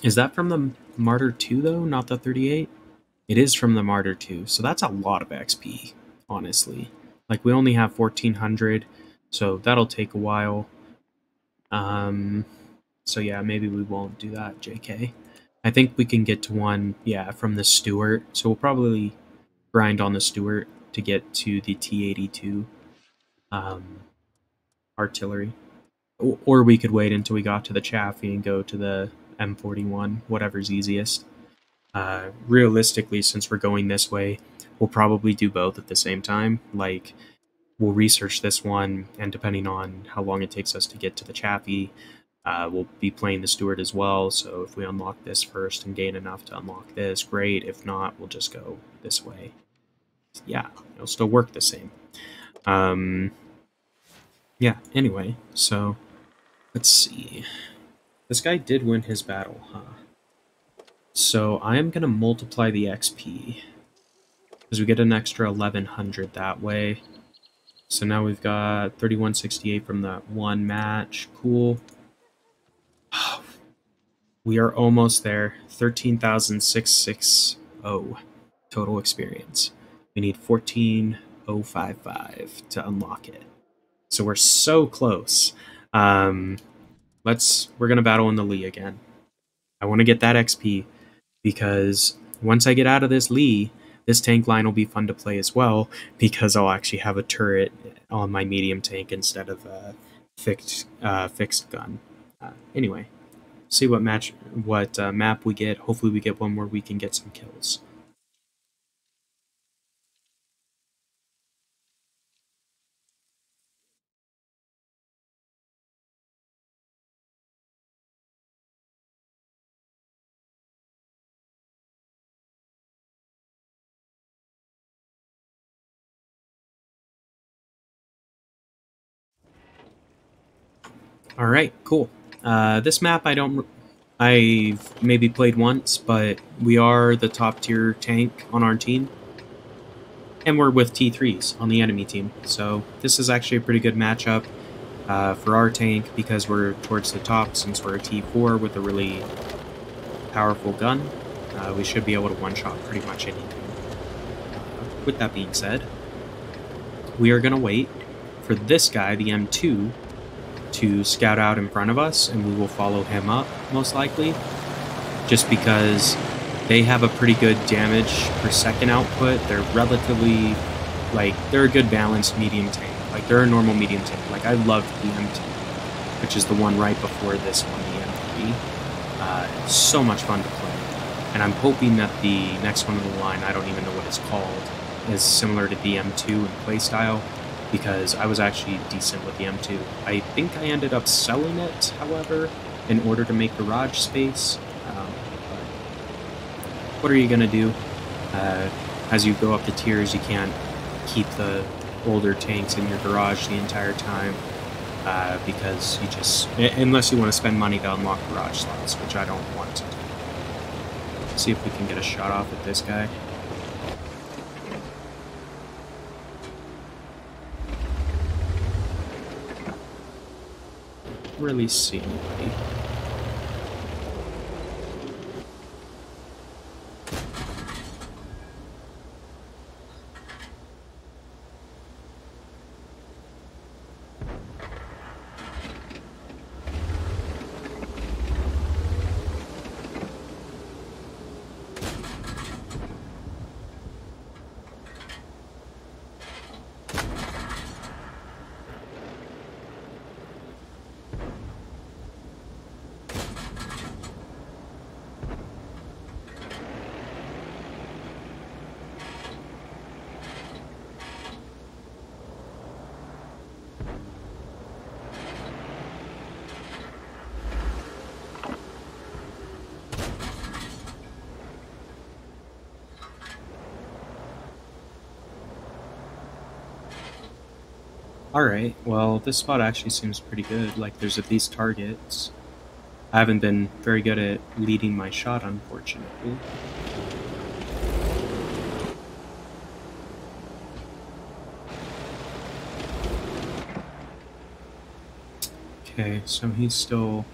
Is that from the Martyr 2, though, not the 38? It is from the Martyr 2, so that's a lot of XP, honestly. Like, we only have 1,400, so that'll take a while. So yeah, maybe we won't do that, JK. I think we can get to one, yeah, from the Stewart, so we'll probably grind on the Stewart to get to the T82 artillery. Or we could wait until we got to the Chaffee and go to the M41, whatever's easiest. Realistically, since we're going this way, we'll probably do both at the same time. Like, we'll research this one, and depending on how long it takes us to get to the Chaffee, we'll be playing the Stewart as well. So if we unlock this first and gain enough to unlock this, great. If not, we'll just go this way. Yeah, it'll still work the same. Yeah, anyway, so let's see. This guy did win his battle, huh? So I am going to multiply the XP, because we get an extra 1,100 that way. So now we've got 3,168 from that one match. Cool. We are almost there. 13,660 total experience. We need 14,055 to unlock it. So we're so close. We're gonna battle in the Lee again. I want to get that XP, because once I get out of this Lee, This tank line will be fun to play as well because I'll actually have a turret on my medium tank instead of a fixed gun. Anyway, see what map we get. Hopefully we get one where we can get some kills. All right, cool. This map I've maybe played once, but we are the top tier tank on our team, and we're with T3s on the enemy team. So this is actually a pretty good matchup for our tank because we're towards the top. Since we're a T4 with a really powerful gun, we should be able to one-shot pretty much anything. With that being said, we are going to wait for this guy, the M2, to scout out in front of us, and we will follow him up, most likely, just because they have a pretty good damage per second output. They're relatively, they're a good balanced medium tank. They're a normal medium tank. I loved the M2, which is the one right before this one, the M3. So much fun to play. And I'm hoping that the next one in the line, I don't even know what it's called, is similar to the M2 in playstyle, because I was actually decent with the M2. I think I ended up selling it, however, in order to make garage space. But what are you going to do? As you go up the tiers, you can't keep the older tanks in your garage the entire time, because you just... unless you want to spend money to unlock garage slots, which I don't want to do. Let's see if we can get a shot off with this guy. Really see anybody. Alright, well, this spot actually seems pretty good. There's at least targets. I haven't been very good at leading my shot, unfortunately. Okay, so he's still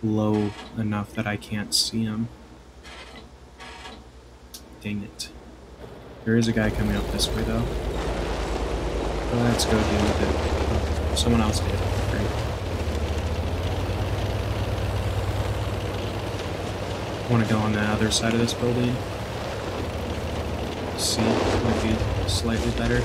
low enough that I can't see him. Dang it. There is a guy coming up this way, though. Let's go deal with it. Oh, someone else did. Great. I want to go on the other side of this building. See, might be slightly better.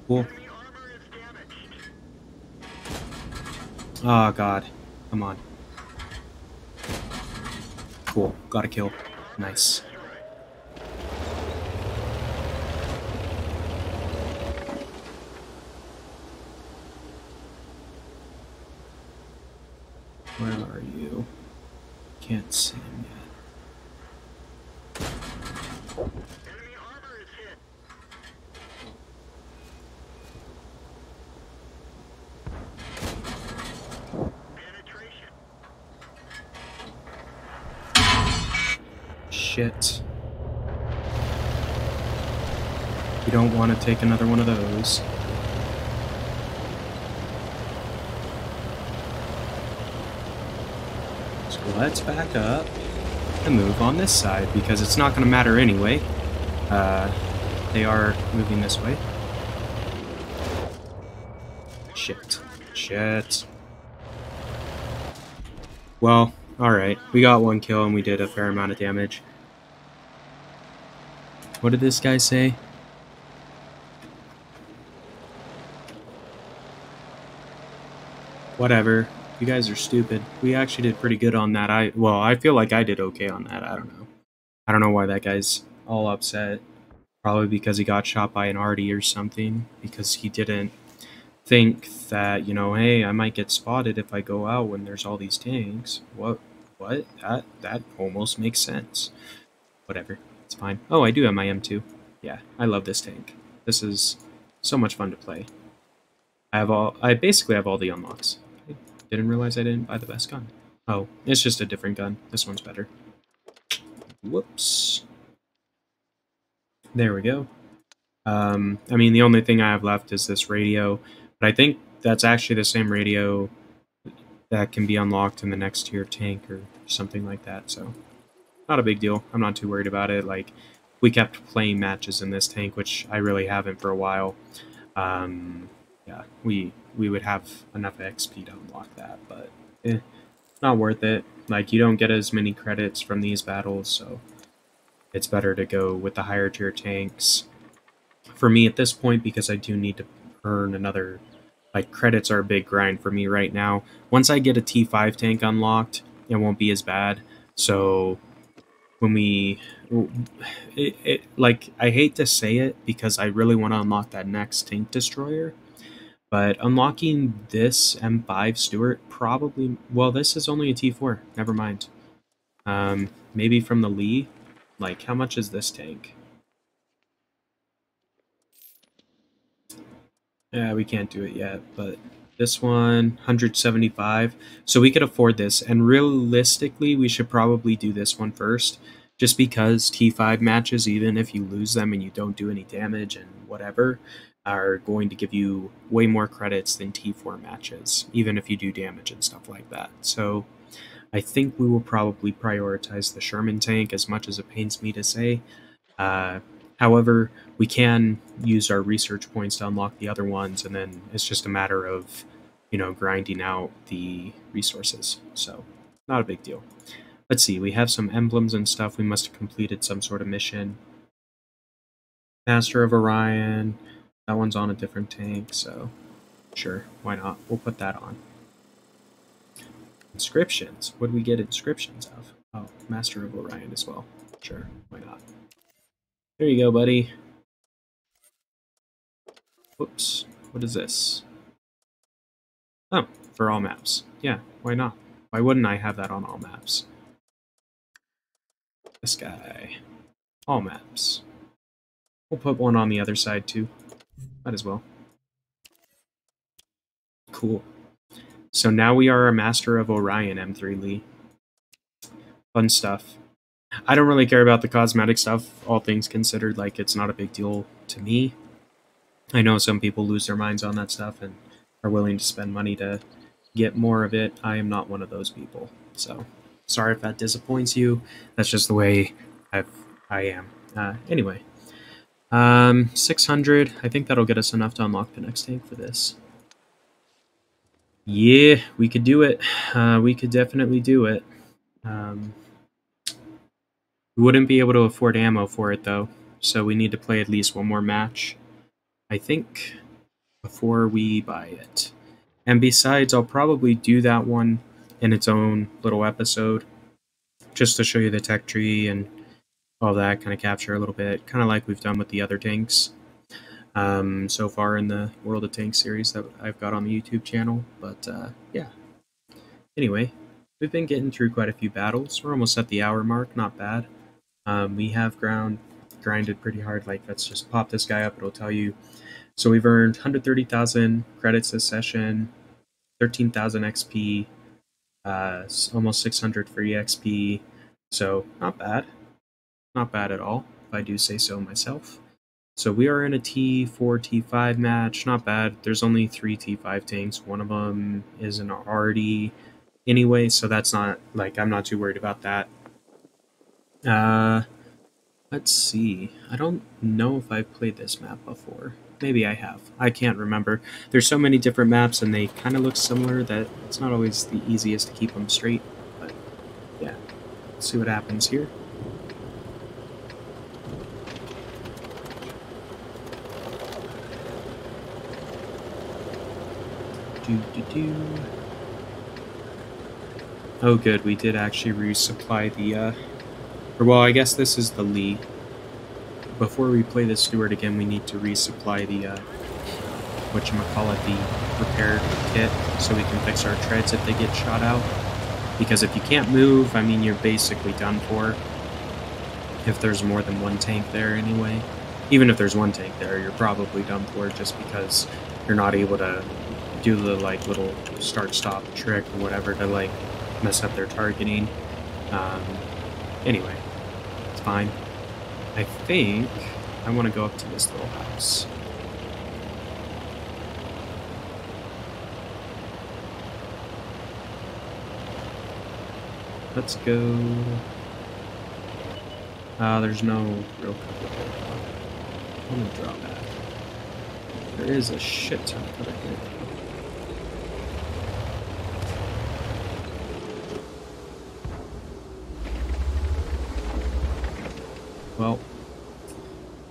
Cool. Oh god. Come on. Cool. Got a kill. Nice. Where are you? Can't see him yet. Shit. You don't want to take another one of those. So let's back up and move on this side, because it's not going to matter anyway. They are moving this way. Shit. Shit. Well, alright. We got one kill and we did a fair amount of damage. What did this guy say? Whatever. You guys are stupid. We actually did pretty good on that. I feel like I did okay on that. I don't know. I don't know why that guy's all upset. Probably because he got shot by an arty or something. Because he didn't think that, you know, hey, I might get spotted if I go out when there's all these tanks. What? That almost makes sense. Whatever. It's fine. Oh, I do have my M2. Yeah, I love this tank. This is so much fun to play. I basically have all the unlocks. I didn't realize I didn't buy the best gun. Oh, it's just a different gun. This one's better. Whoops. There we go. I mean, the only thing I have left is this radio, but I think that's actually the same radio that can be unlocked in the next tier tank or something like that, so not a big deal. I'm not too worried about it. Like, we kept playing matches in this tank, which I really haven't for a while. Yeah, we would have enough XP to unlock that, but not worth it. Like, you don't get as many credits from these battles, so it's better to go with the higher tier tanks. For me at this point, because I do need to earn another, like, credits are a big grind for me right now. Once I get a T5 tank unlocked, it won't be as bad. So when we, like, I hate to say it because I really want to unlock that next tank destroyer, but unlocking this M5 Stuart probably, well, this is only a T4, never mind. Maybe from the Lee. Like, how much is this tank? Yeah, we can't do it yet, but this one, 175. So we could afford this, and realistically, we should probably do this one first, just because T5 matches, even if you lose them and you don't do any damage and whatever, are going to give you way more credits than T4 matches, even if you do damage and stuff like that. So I think we will probably prioritize the Sherman tank, as much as it pains me to say. However, we can use our research points to unlock the other ones, and then it's just a matter of, you know, grinding out the resources. So, not a big deal. Let's see, we have some emblems and stuff. We must have completed some sort of mission. Master of Orion. That one's on a different tank, so sure, why not? We'll put that on. Inscriptions. What do we get inscriptions of? Oh, Master of Orion as well. Sure, why not? There you go, buddy. Whoops. What is this? Oh, for all maps. Yeah, why not? Why wouldn't I have that on all maps? This guy. All maps. We'll put one on the other side too. Might as well. Cool. So now we are a Master of Orion M3 Lee. Fun stuff. I don't really care about the cosmetic stuff, all things considered. Like, it's not a big deal to me. I know some people lose their minds on that stuff and are willing to spend money to get more of it. I am not one of those people. So, sorry if that disappoints you. That's just the way I am. Anyway. 600. I think that'll get us enough to unlock the next tank for this. Yeah, we could do it. We could definitely do it. We wouldn't be able to afford ammo for it, though. So we need to play at least one more match, I think, before we buy it. And besides, I'll probably do that one in its own little episode, just to show you the tech tree and all that, kind of capture a little bit, kind of like we've done with the other tanks so far in the World of Tanks series that I've got on the YouTube channel. But yeah, anyway, we've been getting through quite a few battles. We're almost at the hour mark, not bad. We have grinded pretty hard. Like, let's just pop this guy up, it'll tell you. So we've earned 130,000 credits this session, 13,000 XP, almost 600 free XP, so not bad. Not bad at all, if I do say so myself. So we are in a T4, T5 match, not bad. There's only 3 T5 tanks, one of them is an arty anyway, so that's not, like, I'm not too worried about that. Let's see. I don't know if I've played this map before. Maybe I have. I can't remember. There's so many different maps and they kind of look similar that it's not always the easiest to keep them straight. But yeah, let's see what happens here. Oh good, we did actually resupply the, or well, I guess this is the Lee. Before we play the Stewart again, we need to resupply the, whatchamacallit, the repair kit, so we can fix our treads if they get shot out. Because if you can't move, I mean, you're basically done for. If there's more than one tank there anyway. Even if there's one tank there, you're probably done for just because you're not able to do the, like, little start-stop trick or whatever to, like, mess up their targeting. Anyway, it's fine. I think I want to go up to this little house. Let's go. There's no real cover there. I'm gonna draw that. There is a shit ton of cover here. Well,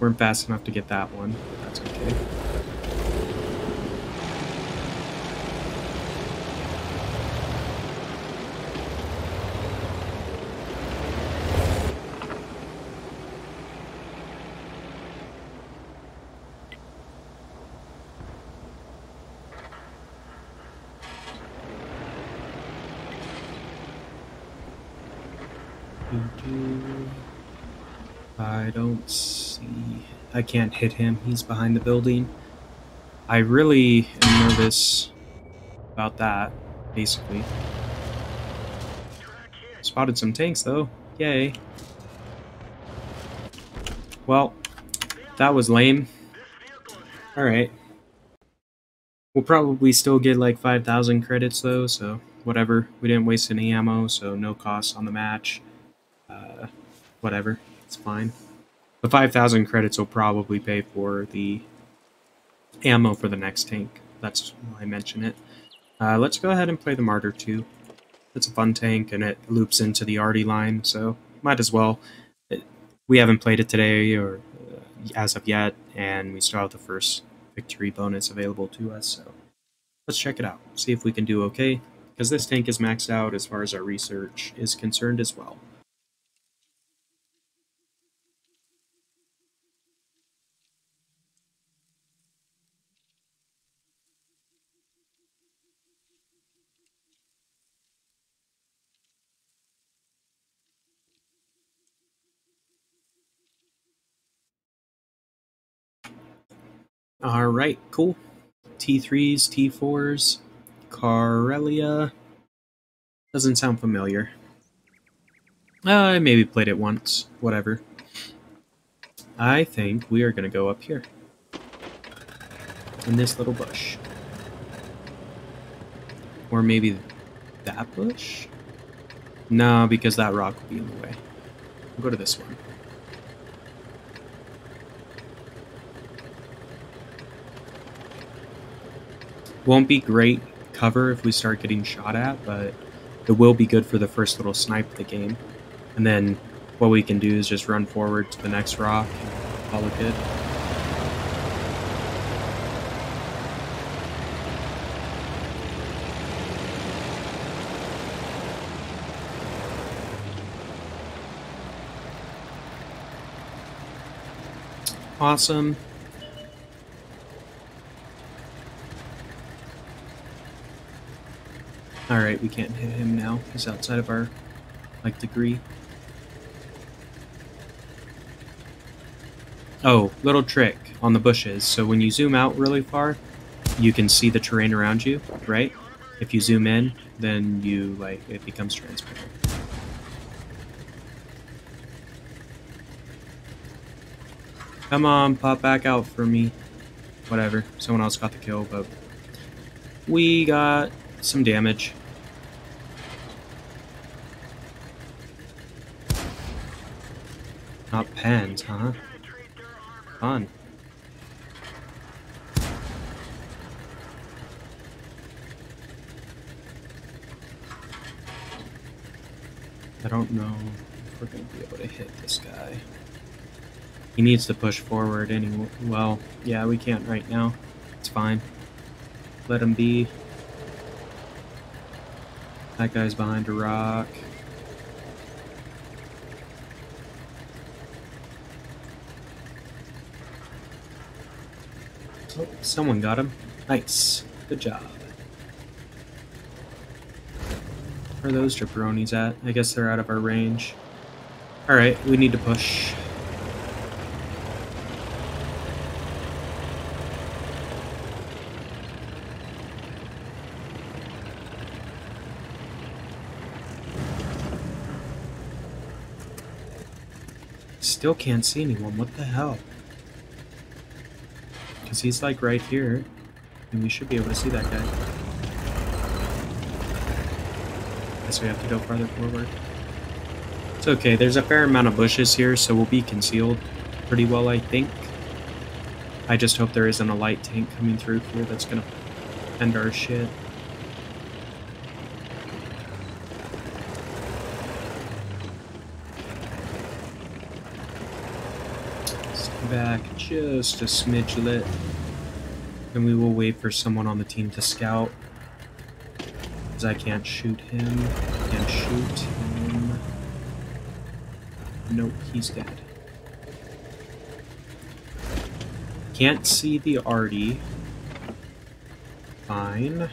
weren't fast enough to get that one, but that's okay. I don't see... I can't hit him. He's behind the building. I really am nervous about that, basically. Spotted some tanks, though. Yay. Well, that was lame. Alright. We'll probably still get like 5,000 credits, though, so whatever. We didn't waste any ammo, so no cost on the match. Whatever. It's fine. The 5,000 credits will probably pay for the ammo for the next tank. That's why I mention it. Let's go ahead and play the Martyr 2. It's a fun tank, and it loops into the Arty line, so might as well. We haven't played it today, or as of yet, and we still have the first victory bonus available to us, so let's check it out. See if we can do okay, because this tank is maxed out as far as our research is concerned as well. Alright, cool. T3s, T4s, Karelia. Doesn't sound familiar. I maybe played it once. Whatever. I think we are going to go up here. In this little bush. Or maybe that bush? No, because that rock will be in the way. We'll go to this one. Won't be great cover if we start getting shot at, but it will be good for the first little snipe of the game. And then what we can do is just run forward to the next rock and call it good. Awesome. Alright, we can't hit him now. He's outside of our, like, degree. Oh, little trick on the bushes. So when you zoom out really far, you can see the terrain around you, right? If you zoom in, then you, like, it becomes transparent. Come on, pop back out for me. Whatever, someone else got the kill, but we got some damage. Not pens, huh? Fun. I don't know if we're going to be able to hit this guy. He needs to push forward anyway. Well, yeah, we can't right now. It's fine. Let him be. That guy's behind a rock. Oh, someone got him. Nice. Good job. Where are those jabronis at? I guess they're out of our range. Alright, we need to push. Still can't see anyone. What the hell? Because he's like right here. And we should be able to see that guy. Guess we have to go farther forward. It's okay. There's a fair amount of bushes here, so we'll be concealed pretty well, I think. I just hope there isn't a light tank coming through here that's going to end our shit. Back just a smidge lit, and we will wait for someone on the team to scout, because I can't shoot him. Can't shoot him. Nope, he's dead. Can't see the arty. Fine.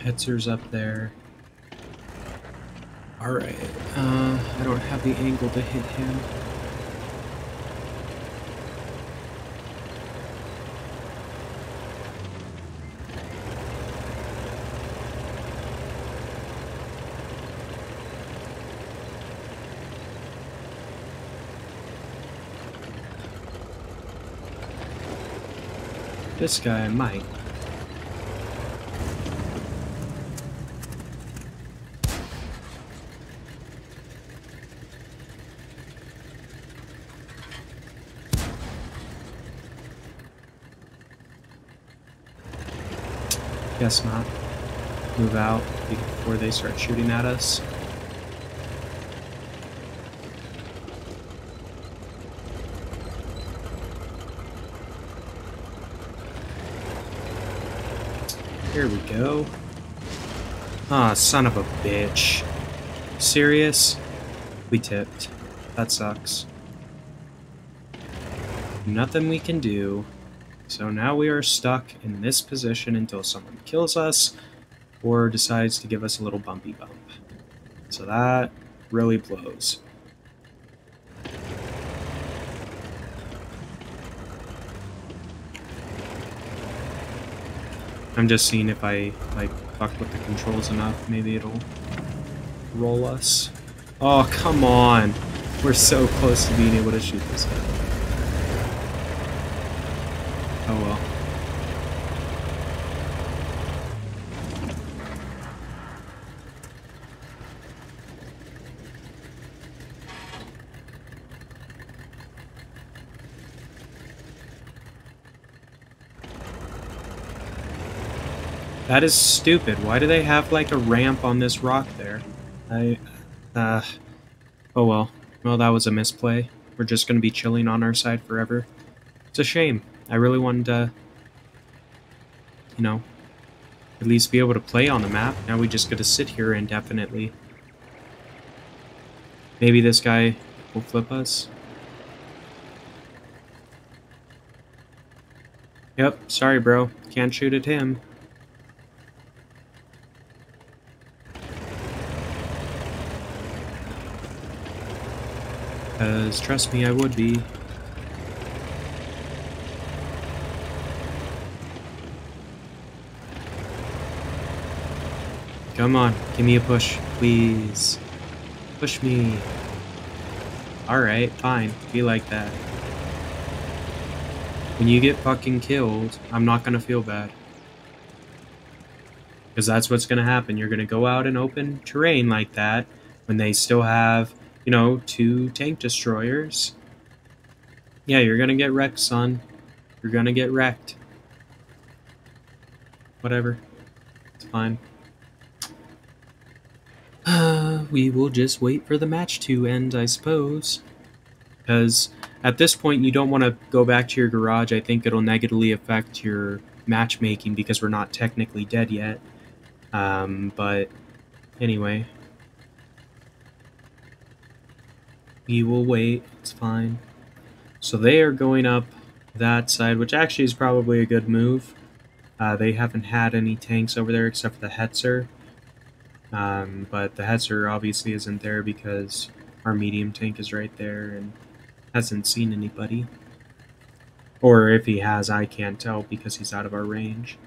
Hetzer's up there. Alright, I don't have the angle to hit him. This guy might. Guess not. Move out before they start shooting at us. Here we go. Ah, son of a bitch. Serious? We tipped. That sucks. Nothing we can do. So now we are stuck in this position until someone kills us or decides to give us a little bumpy bump. So that really blows. I'm just seeing if I fuck with the controls enough, maybe it'll roll us. Oh, come on. We're so close to being able to shoot this guy. Oh well. That is stupid. Why do they have like a ramp on this rock there? Oh well. Well, that was a misplay. We're just gonna be chilling on our side forever. It's a shame. I really wanted to, you know, at least be able to play on the map. Now we just gotta sit here indefinitely. Maybe this guy will flip us. Yep, sorry bro. Can't shoot at him. Because, trust me, I would be. Come on, give me a push, please. Push me. Alright, fine. Be like that. When you get fucking killed, I'm not gonna feel bad. Because that's what's gonna happen. You're gonna go out in open terrain like that when they still have, you know, 2 tank destroyers. Yeah, you're gonna get wrecked, son. You're gonna get wrecked. Whatever. It's fine. We will just wait for the match to end, I suppose. Because at this point, you don't want to go back to your garage. I think it'll negatively affect your matchmaking because we're not technically dead yet. But anyway. We will wait. It's fine. So they are going up that side, which actually is probably a good move. They haven't had any tanks over there except for the Hetzer. But the Hetzer obviously isn't there because our medium tank is right there and hasn't seen anybody. Or if he has, I can't tell because he's out of our range.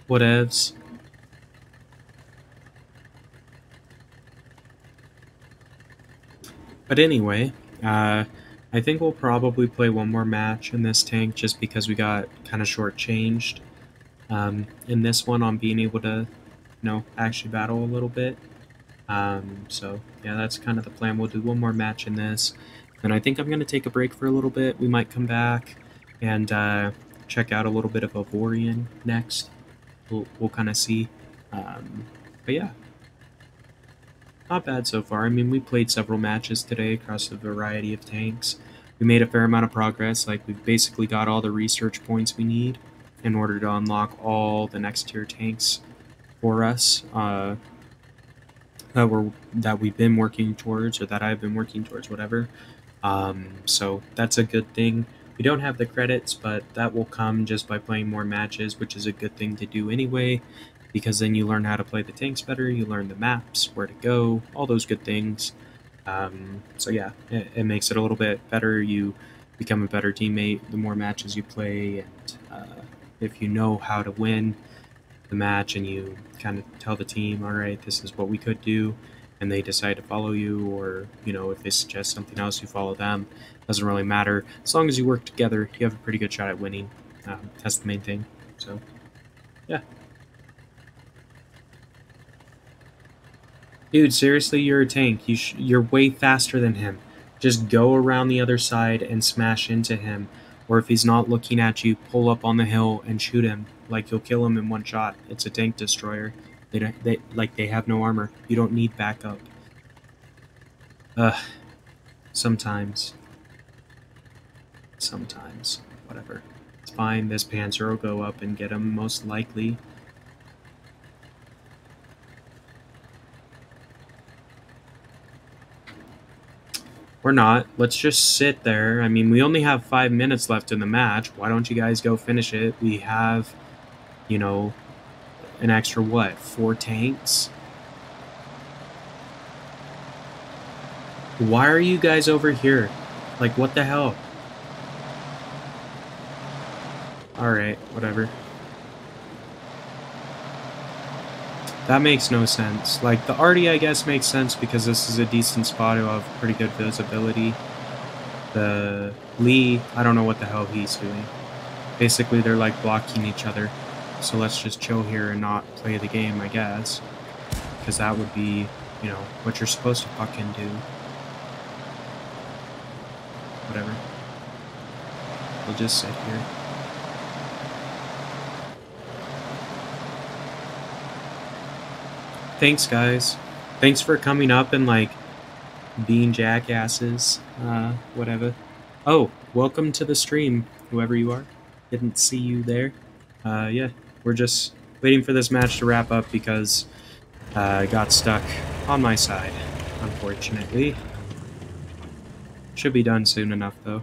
Whatevs. But anyway, I think we'll probably play one more match in this tank just because we got kind of shortchanged in this one on being able to, you know, actually battle a little bit. So yeah, that's kind of the plan. We'll do one more match in this, and I think I'm going to take a break for a little bit. We might come back and check out a little bit of Avorian next. We'll kind of see. But yeah, not bad so far. I mean, we played several matches today across a variety of tanks. We made a fair amount of progress. Like, we've basically got all the research points we need in order to unlock all the next tier tanks for us that we've been working towards, or that I've been working towards, whatever. So that's a good thing. We don't have the credits, but that will come just by playing more matches, which is a good thing to do anyway, because then you learn how to play the tanks better, you learn the maps, where to go, all those good things. So yeah, it makes it a little bit better. You become a better teammate the more matches you play, and if you know how to win the match and you kind of tell the team, all right, this is what we could do, and they decide to follow you, or, you know, if they suggest something else, you follow them. Doesn't really matter. As long as you work together, you have a pretty good shot at winning. That's the main thing. So, yeah. Dude, seriously, you're a tank. You're way faster than him. Just go around the other side and smash into him. Or if he's not looking at you, pull up on the hill and shoot him. Like, you'll kill him in one shot. It's a tank destroyer. They have no armor. You don't need backup. Sometimes. Sometimes. Whatever. It's fine. This Panzer will go up and get him, most likely. Or not. Let's just sit there. I mean, we only have 5 minutes left in the match. Why don't you guys go finish it? We have, you know, an extra, what, 4 tanks? Why are you guys over here? Like, what the hell? Alright, whatever. That makes no sense. Like, the Arty, I guess, makes sense because this is a decent spot. It'll have pretty good visibility. The Lee, I don't know what the hell he's doing. Basically, they're, like, blocking each other. So let's just chill here and not play the game, I guess. Because that would be, you know, what you're supposed to fucking do. Whatever. We'll just sit here. Thanks, guys. Thanks for coming up and, like, being jackasses. Whatever. Oh, welcome to the stream, whoever you are. Didn't see you there. Yeah, we're just waiting for this match to wrap up because I got stuck on my side, unfortunately. Should be done soon enough, though.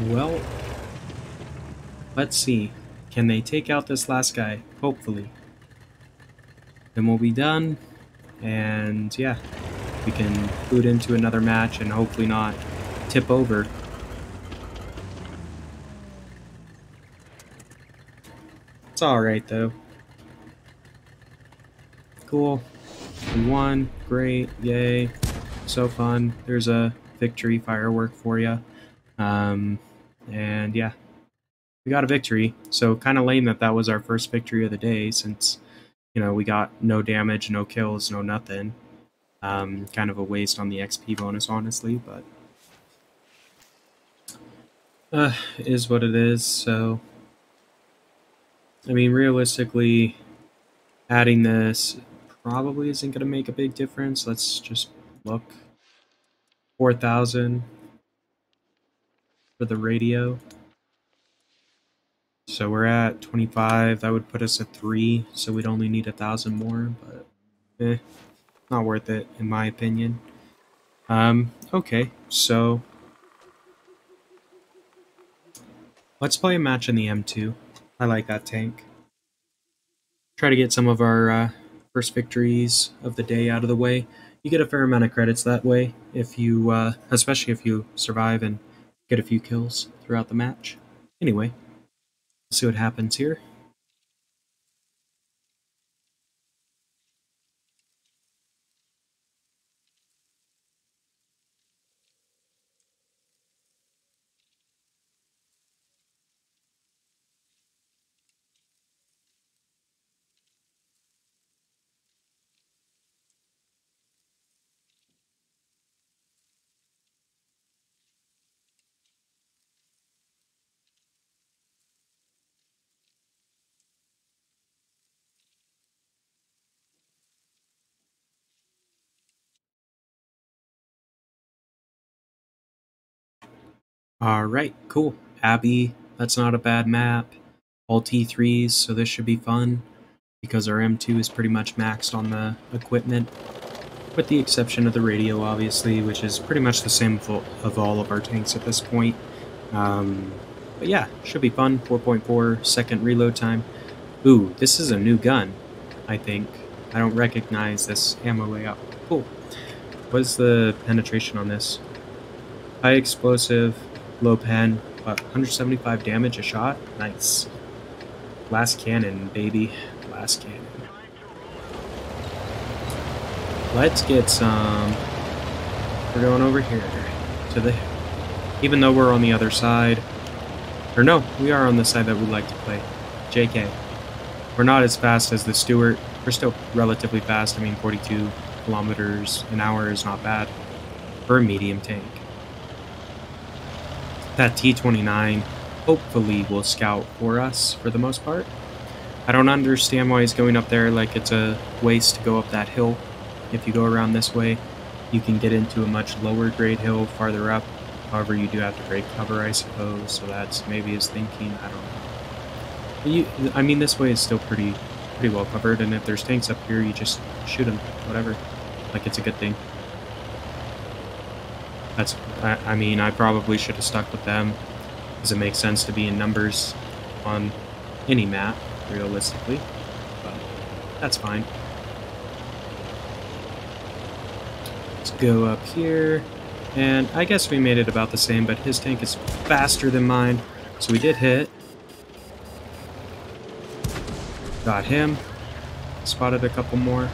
Well, let's see. Can they take out this last guy? Hopefully. Then we'll be done. And yeah, we can boot into another match and hopefully not tip over. It's alright though. Cool. We won. Great. Yay. So fun. There's a victory firework for you. And yeah, we got a victory. So kind of lame that that was our first victory of the day since, you know, we got no damage, no kills, no nothing. Kind of a waste on the XP bonus, honestly, but is what it is. So, I mean, realistically, adding this probably isn't going to make a big difference. Let's just look. 4,000 for the radio. So we're at 25. That would put us at 3, so we'd only need 1,000 more, but not worth it, in my opinion. Okay, so let's play a match in the M2. I like that tank. Try to get some of our first victories of the day out of the way. You get a fair amount of credits that way, if you, especially if you survive and get a few kills throughout the match. Anyway, let's see what happens here. Alright, cool. Abbey, that's not a bad map. All T3s, so this should be fun, because our M2 is pretty much maxed on the equipment, with the exception of the radio, obviously, which is pretty much the same of all of our tanks at this point. But yeah, should be fun. 4.4 second reload time. Ooh, this is a new gun, I think. I don't recognize this ammo layout. Cool. What is the penetration on this? High explosive, low pen, 175 damage a shot? Nice. Last cannon, baby. Last cannon. Let's get some... We're going over here to the... Even though we're on the other side... Or no, we are on the side that we like to play. JK. We're not as fast as the Stuart. We're still relatively fast. I mean, 42 kilometers an hour is not bad for a medium tank. That T-29 hopefully will scout for us for the most part. I don't understand why he's going up there like it's a waste to go up that hill. If you go around this way, you can get into a much lower grade hill farther up. However, you do have to break cover, I suppose, so that's maybe his thinking. I don't know. I mean, this way is still pretty well covered, and if there's tanks up here, you just shoot them, whatever. Like, it's a good thing. That's, I mean, I probably should have stuck with them, because it makes sense to be in numbers on any map, realistically, but that's fine. Let's go up here, and I guess we made it about the same, but his tank is faster than mine, so we did hit. Got him. Spotted a couple more.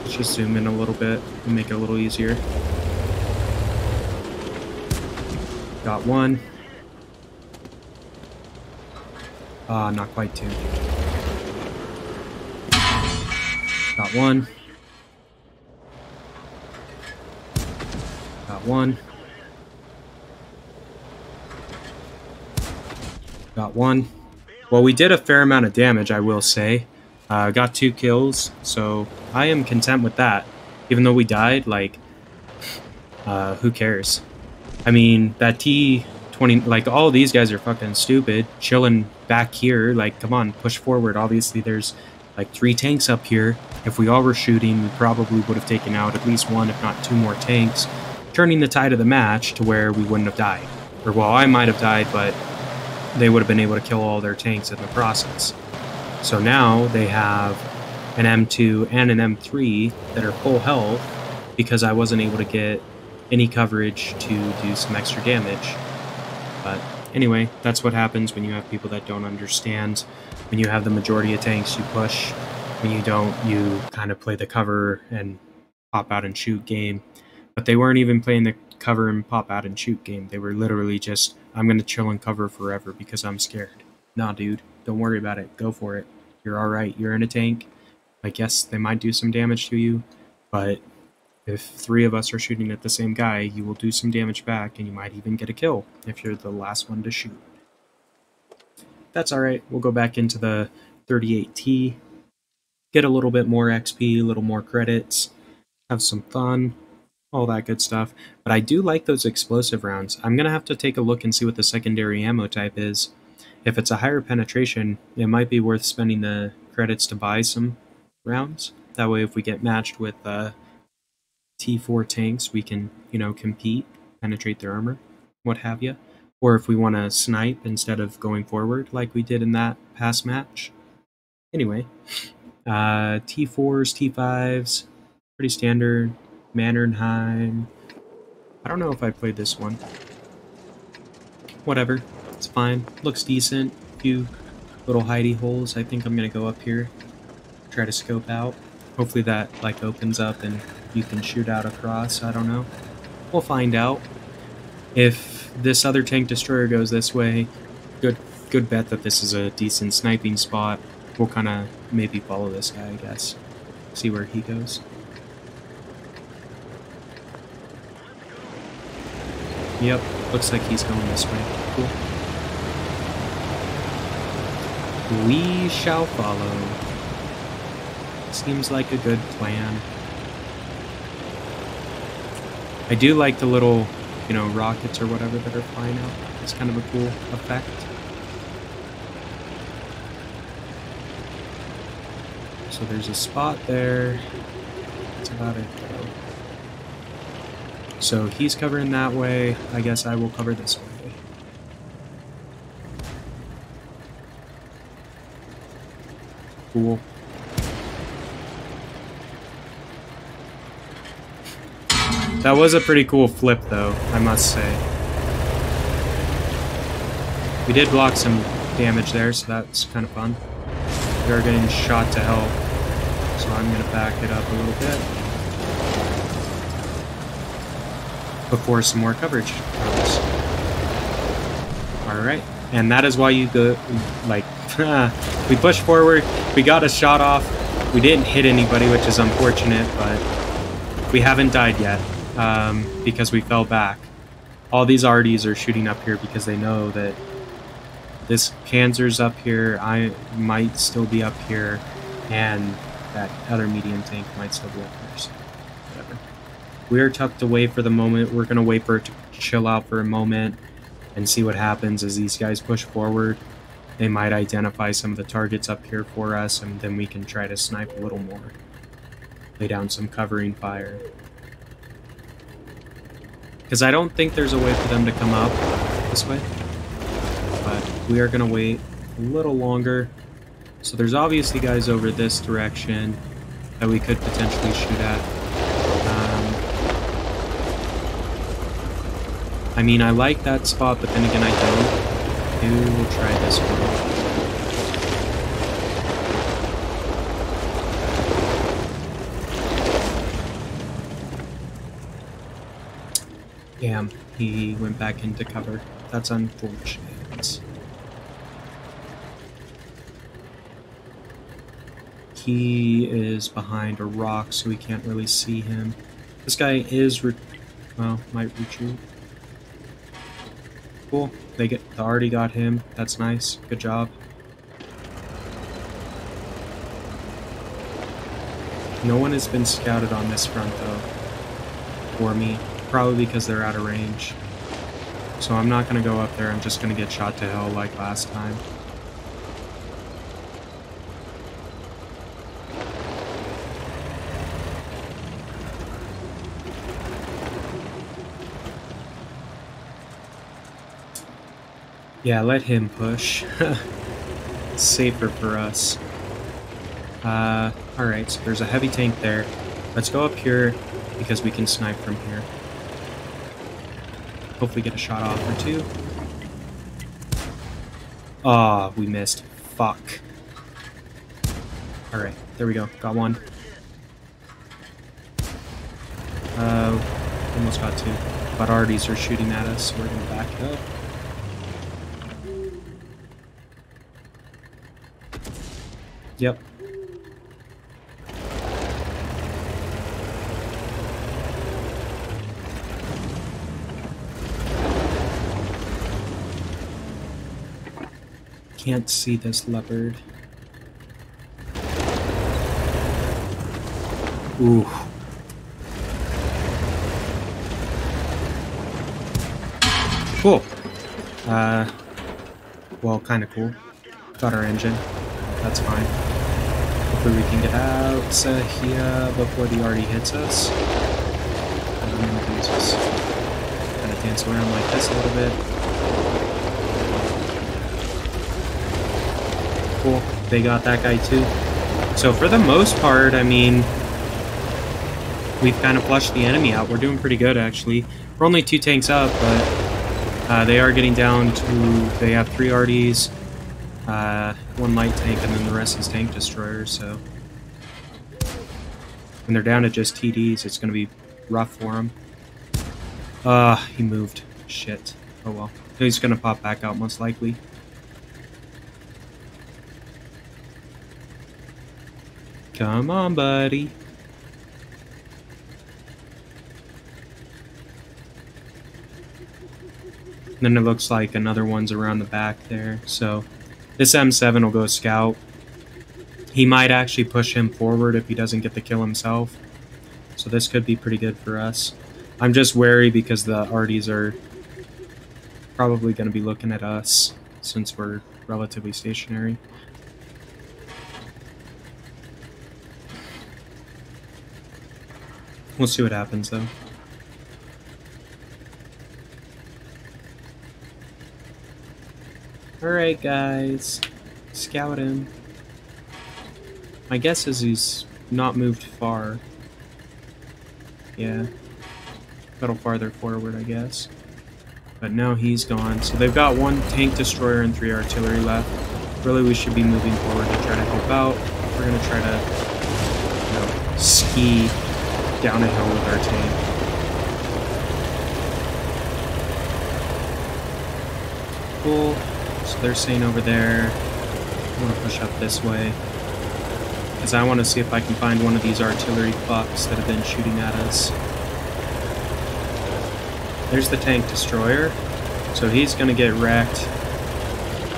Let's just zoom in a little bit and make it a little easier. Got one. Not quite two. Got one. Got one. Got one. Well, we did a fair amount of damage, I will say. Got 2 kills, so I am content with that. Even though we died, like, who cares? I mean, that T-20, like, all of these guys are fucking stupid, chilling back here. Like, come on, push forward. Obviously, there's like 3 tanks up here. If we all were shooting, we probably would have taken out at least 1, if not 2 more tanks, turning the tide of the match to where we wouldn't have died. Or, well, I might have died, but they would have been able to kill all their tanks in the process. So now they have an M2 and an M3 that are full health because I wasn't able to get any coverage to do some extra damage. But anyway, that's what happens when you have people that don't understand. When you have the majority of tanks, you push. When you don't, you kind of play the cover and pop out and shoot game. But they weren't even playing the cover and pop out and shoot game. They were literally just, I'm going to chill and cover forever because I'm scared. Nah, dude, don't worry about it. Go for it. You're alright. You're in a tank. Like, yes, they might do some damage to you, but if 3 of us are shooting at the same guy, you will do some damage back, and you might even get a kill if you're the last one to shoot. That's alright. We'll go back into the 38T, get a little bit more XP, a little more credits, have some fun, all that good stuff. But I do like those explosive rounds. I'm going to have to take a look and see what the secondary ammo type is. If it's a higher penetration, it might be worth spending the credits to buy some rounds. That way, if we get matched with T4 tanks, we can, you know, compete, penetrate their armor, what have you. Or if we want to snipe instead of going forward like we did in that past match. Anyway, T4s, T5s, pretty standard. Mannerheim. I don't know if I played this one. Whatever, it's fine. Looks decent. Few little hidey holes. I think I'm gonna go up here, try to scope out. Hopefully that like opens up and you can shoot out across. I don't know. We'll find out. If this other tank destroyer goes this way, good bet that this is a decent sniping spot. We'll kind of maybe follow this guy, I guess. See where he goes. Yep, looks like he's going this way. Cool. We shall follow. Seems like a good plan. I do like the little, you know, rockets or whatever that are flying out. It's kind of a cool effect. So there's a spot there. That's about it, though. So he's covering that way. I guess I will cover this way. Cool. That was a pretty cool flip, though, I must say. We did block some damage there, so that's kind of fun. We are getting shot to hell, so I'm going to back it up a little bit before some more coverage comes. Alright, and that is why you go, like, we pushed forward, we got a shot off, we didn't hit anybody, which is unfortunate, but we haven't died yet, because we fell back. All these RDs are shooting up here because they know that this Panzer's up here, I might still be up here, and that other medium tank might still be up there, so whatever. We're tucked away for the moment. We're going to wait for it to chill out for a moment and see what happens as these guys push forward. They might identify some of the targets up here for us, and then we can try to snipe a little more. Lay down some covering fire. Because I don't think there's a way for them to come up this way. But we are going to wait a little longer. So there's obviously guys over this direction that we could potentially shoot at. I mean, I like that spot, but then again, I don't. Maybe we'll try this one. Damn, he went back into cover. That's unfortunate. He is behind a rock, so we can't really see him. This guy is, well, might retreat. Cool. They already got him. That's nice. Good job. No one has been scouted on this front, though. For me. Probably because they're out of range. So I'm not going to go up there. I'm just going to get shot to hell like last time. Yeah, let him push. It's safer for us. Alright, so there's a heavy tank there. Let's go up here because we can snipe from here. Hopefully get a shot off or two. Ah, we missed. Fuck. Alright, there we go. Got one. Almost got two. But arties are shooting at us, so we're gonna back it up. Yep. Can't see this leopard. Ooh. Cool. Well, kind of cool. Got our engine. That's fine. Hopefully we can get out here before the arty hits us. I'm gonna do this. Kind of dance around like this a little bit. Cool. They got that guy too. So for the most part, I mean, we've kind of flushed the enemy out. We're doing pretty good, actually. We're only 2 tanks up, but they are getting down to... They have 3 RDs, 1 light tank, and then the rest is tank destroyers, so... When they're down to just TDs, it's going to be rough for them. He moved. Shit. Oh well. He's going to pop back out, most likely. Come on, buddy. Then it looks like another one's around the back there. So this M7 will go scout. He might actually push him forward if he doesn't get the kill himself. So this could be pretty good for us. I'm just wary because the arties are probably going to be looking at us since we're relatively stationary. We'll see what happens though. Alright guys, scout him. My guess is he's not moved far. Yeah, a little farther forward I guess. But now he's gone. So they've got 1 tank destroyer and 3 artillery left. Really we should be moving forward to try to help out. We're going to try to, you know, ski down a hill with our tank. Cool. So they're staying over there. I want to push up this way. Because I want to see if I can find one of these artillery fucks that have been shooting at us. There's the tank destroyer. So he's going to get wrecked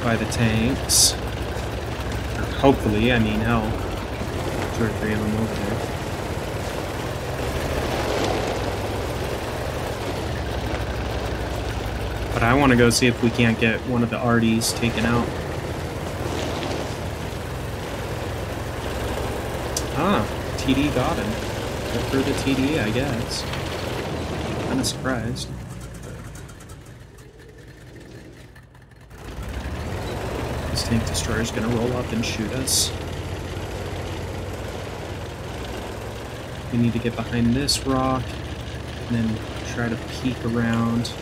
by the tanks. Or hopefully, I mean, hell. 2 or 3 of them over there. But I want to go see if we can't get one of the arties taken out. Ah, TD got him. Good for the TD, I guess. Kind of surprised. This tank destroyer's gonna roll up and shoot us. We need to get behind this rock and then try to peek around.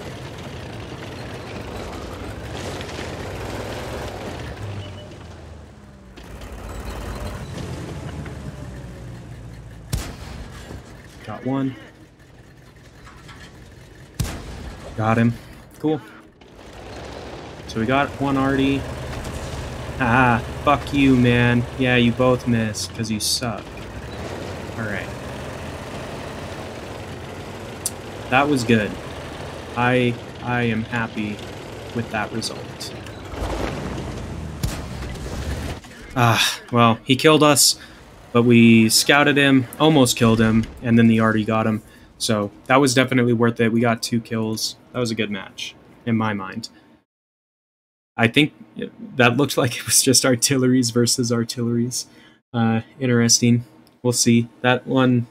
Got one. Got him. Cool. So we got 1 arty. Ah, fuck you, man. Yeah, you both missed, because you suck. Alright. That was good. I am happy with that result. Well, he killed us, but we scouted him, almost killed him, and then the arty got him. So that was definitely worth it. We got 2 kills. That was a good match, in my mind. I think that looked like it was just artilleries versus artilleries. Interesting. We'll see. That one...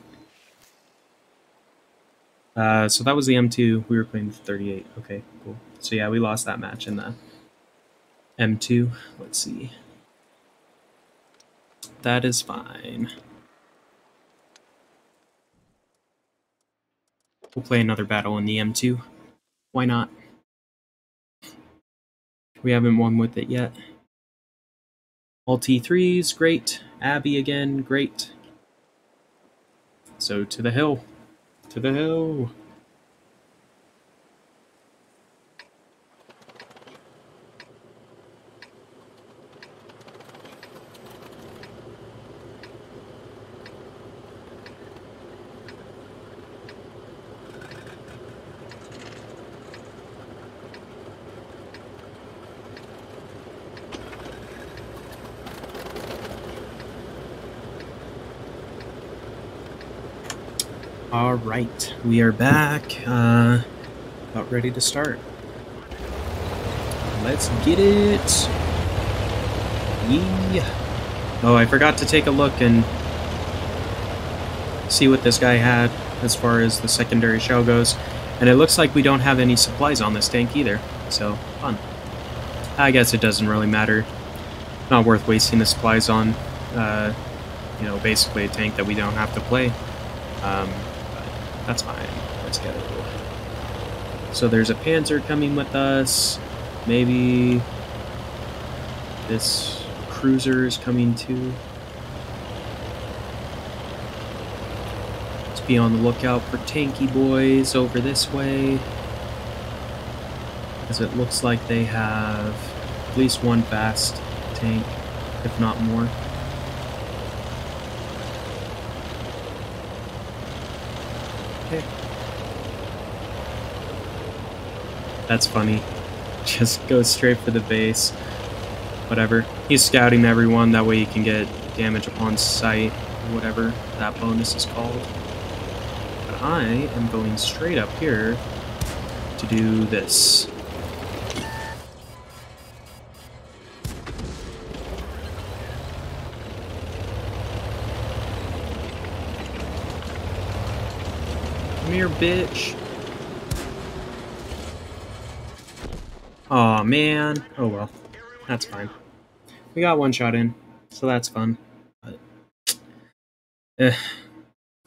so that was the M2. We were playing with 38. Okay, cool. So yeah, we lost that match in the M2. Let's see. That is fine. We'll play another battle in the M2. Why not? We haven't won with it yet. All T3s, great. Abby again, great. So to the hill. To the hill. All right, we are back. About ready to start. Let's get it. Yeah. Oh, I forgot to take a look and see what this guy had as far as the secondary shell goes. And it looks like we don't have any supplies on this tank either. So, fun. I guess it doesn't really matter. Not worth wasting the supplies on, you know, basically a tank that we don't have to play. But that's fine. Let's go. So there's a Panzer coming with us. Maybe this cruiser is coming too. Let's be on the lookout for tanky boys over this way, as it looks like they have at least one fast tank, if not more. Okay. That's funny. Just go straight for the base. Whatever. He's scouting everyone, that way he can get damage upon sight, or whatever that bonus is called. But I am going straight up here to do this. Come here, bitch. Aw, man. Oh well. That's fine. We got one shot in, so that's fun. But,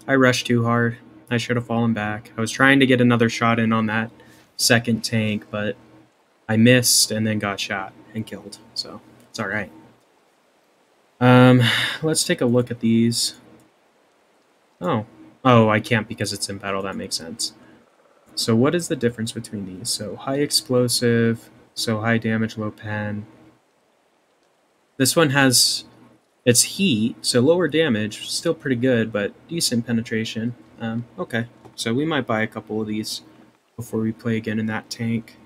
I rushed too hard. I should have fallen back. I was trying to get another shot in on that second tank, but I missed and then got shot and killed. So, it's alright. Let's take a look at these. Oh, I can't because it's in battle. That makes sense. So what is the difference between these? So high explosive, so high damage, low pen. This one has its heat, so lower damage, still pretty good, but decent penetration. Okay, so we might buy a couple of these before we play again in that tank.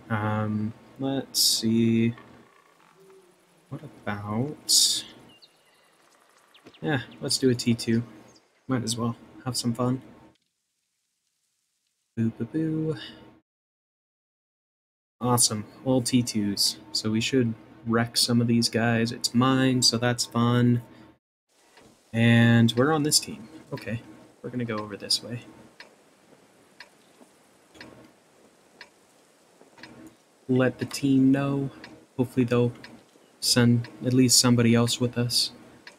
Let's see. What about... Yeah, let's do a T2. Might as well have some fun. Boo boo boo. Awesome, all T2s. So we should wreck some of these guys. It's mine, so that's fun. And we're on this team. Okay, we're gonna go over this way. Let the team know. Hopefully they'll send at least somebody else with us.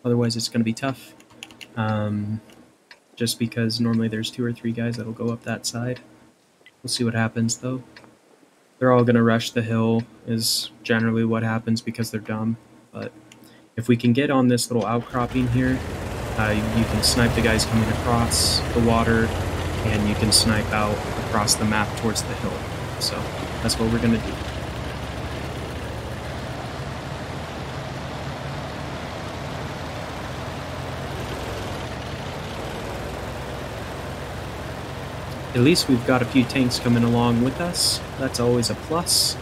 Otherwise it's gonna be tough. Just because normally there's 2 or 3 guys that'll go up that side. We'll see what happens though. They're all gonna rush the hill is generally what happens because they're dumb. But if we can get on this little outcropping here, you can snipe the guys coming across the water, and you can snipe out across the map towards the hill. So that's what we're gonna do. At least we've got a few tanks coming along with us. That's always a plus.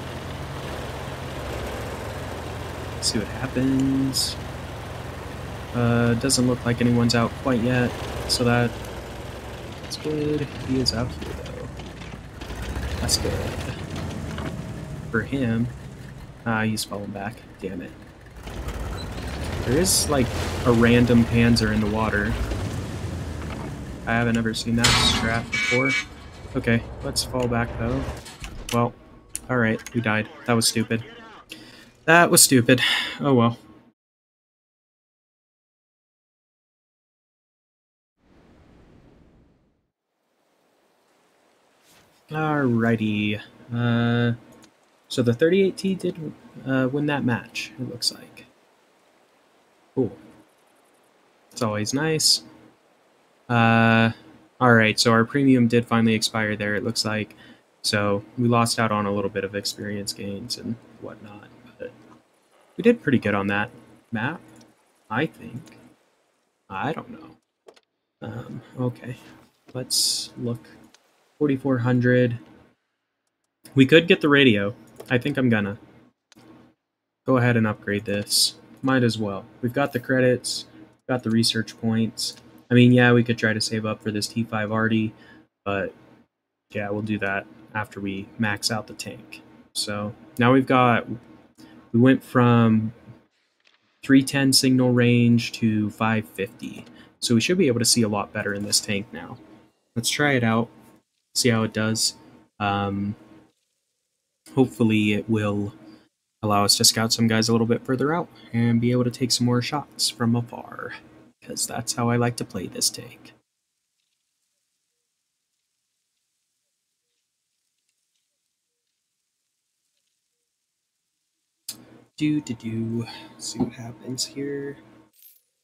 Let's see what happens. Doesn't look like anyone's out quite yet, so that's good. He is out here though. That's good. For him. He's falling back. Damn it. There is like a random Panzer in the water. I haven't ever seen that strat before. Okay, let's fall back though. Well, alright, we died. That was stupid. That was stupid. Oh well. Alrighty. So the 38T did win that match, it looks like. Cool. It's always nice. Alright, so our premium did finally expire there, it looks like. So we lost out on a little bit of experience gains and whatnot. But we did pretty good on that map, I think. I don't know. Okay. Let's look. 4,400. We could get the radio. I think I'm gonna go ahead and upgrade this. Might as well. We've got the credits, got the research points. I mean, yeah, we could try to save up for this T5 Arty, but yeah, we'll do that after we max out the tank. So now we went from 310 signal range to 550. So we should be able to see a lot better in this tank now. Let's try it out, see how it does. Hopefully it will allow us to scout some guys a little bit further out and be able to take some more shots from afar, because that's how I like to play this tank. See what happens here.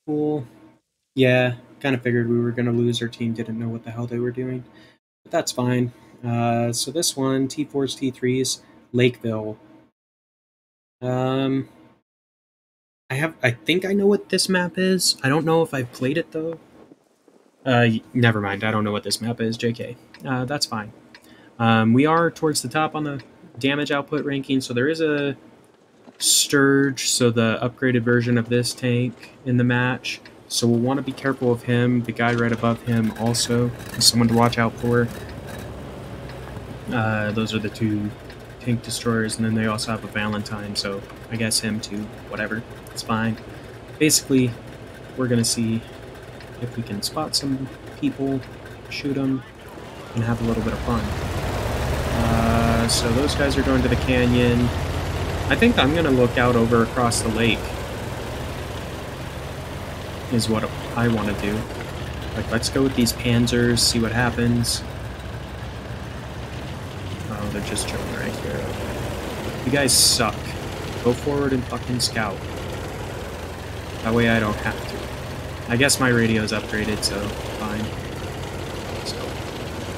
Cool. Yeah, kind of figured we were going to lose. Our team didn't know what the hell they were doing. But that's fine. So this one, T4s, T3s, Lakeville. I think I know what this map is. I don't know if I've played it, though. Never mind. I don't know what this map is, JK. That's fine. We are towards the top on the damage output ranking, so there is a Sturge, so the upgraded version of this tank in the match. So we'll want to be careful of him. The guy right above him also is someone to watch out for. Those are the two tank destroyers, and then they also have a Valentine, so I guess him too. Whatever. It's fine. Basically, we're going to see if we can spot some people, shoot them, and have a little bit of fun. So those guys are going to the canyon. I think I'm going to look out over across the lake, is what I want to do. Like, let's go with these Panzers, see what happens. Oh, they're just chilling right here. You guys suck. Go forward and fucking scout. That way I don't have to. I guess my radio's upgraded, so fine. So,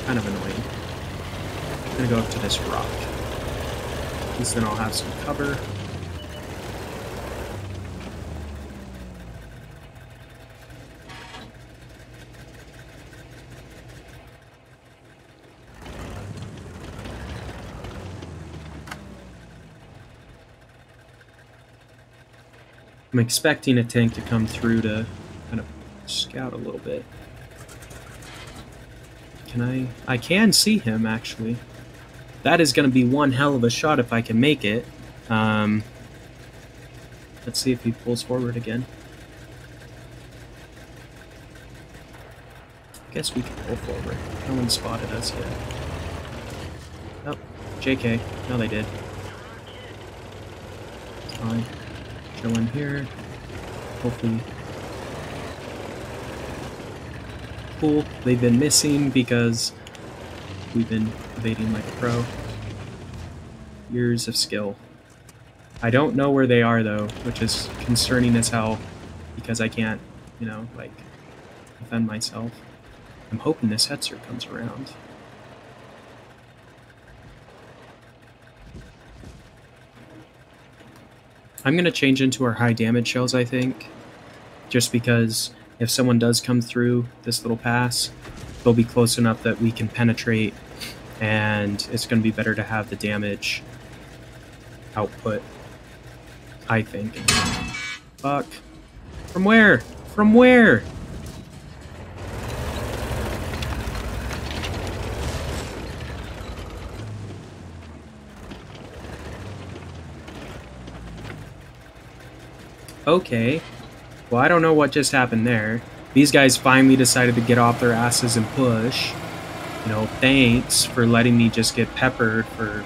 kind of annoying. I'm gonna go up to this rock. At least then I'll have some cover. I'm expecting a tank to come through to kind of scout a little bit. Can I can see him, actually. That is going to be one hell of a shot if I can make it. Let's see if he pulls forward again. I guess we can pull forward. No one spotted us yet. Oh, JK. No, they did. It's fine. Chilling here. Hopefully. Cool. They've been missing because we've been evading like a pro. Years of skill. I don't know where they are, though, which is concerning as hell, because I can't, you know, like, defend myself. I'm hoping this Hetzer comes around. I'm going to change into our high damage shells, I think, just because if someone does come through this little pass, they'll be close enough that we can penetrate, and it's going to be better to have the damage output, I think. Fuck. From where? From where? Okay. Well, I don't know what just happened there. These guys finally decided to get off their asses and push. You know, thanks for letting me just get peppered for,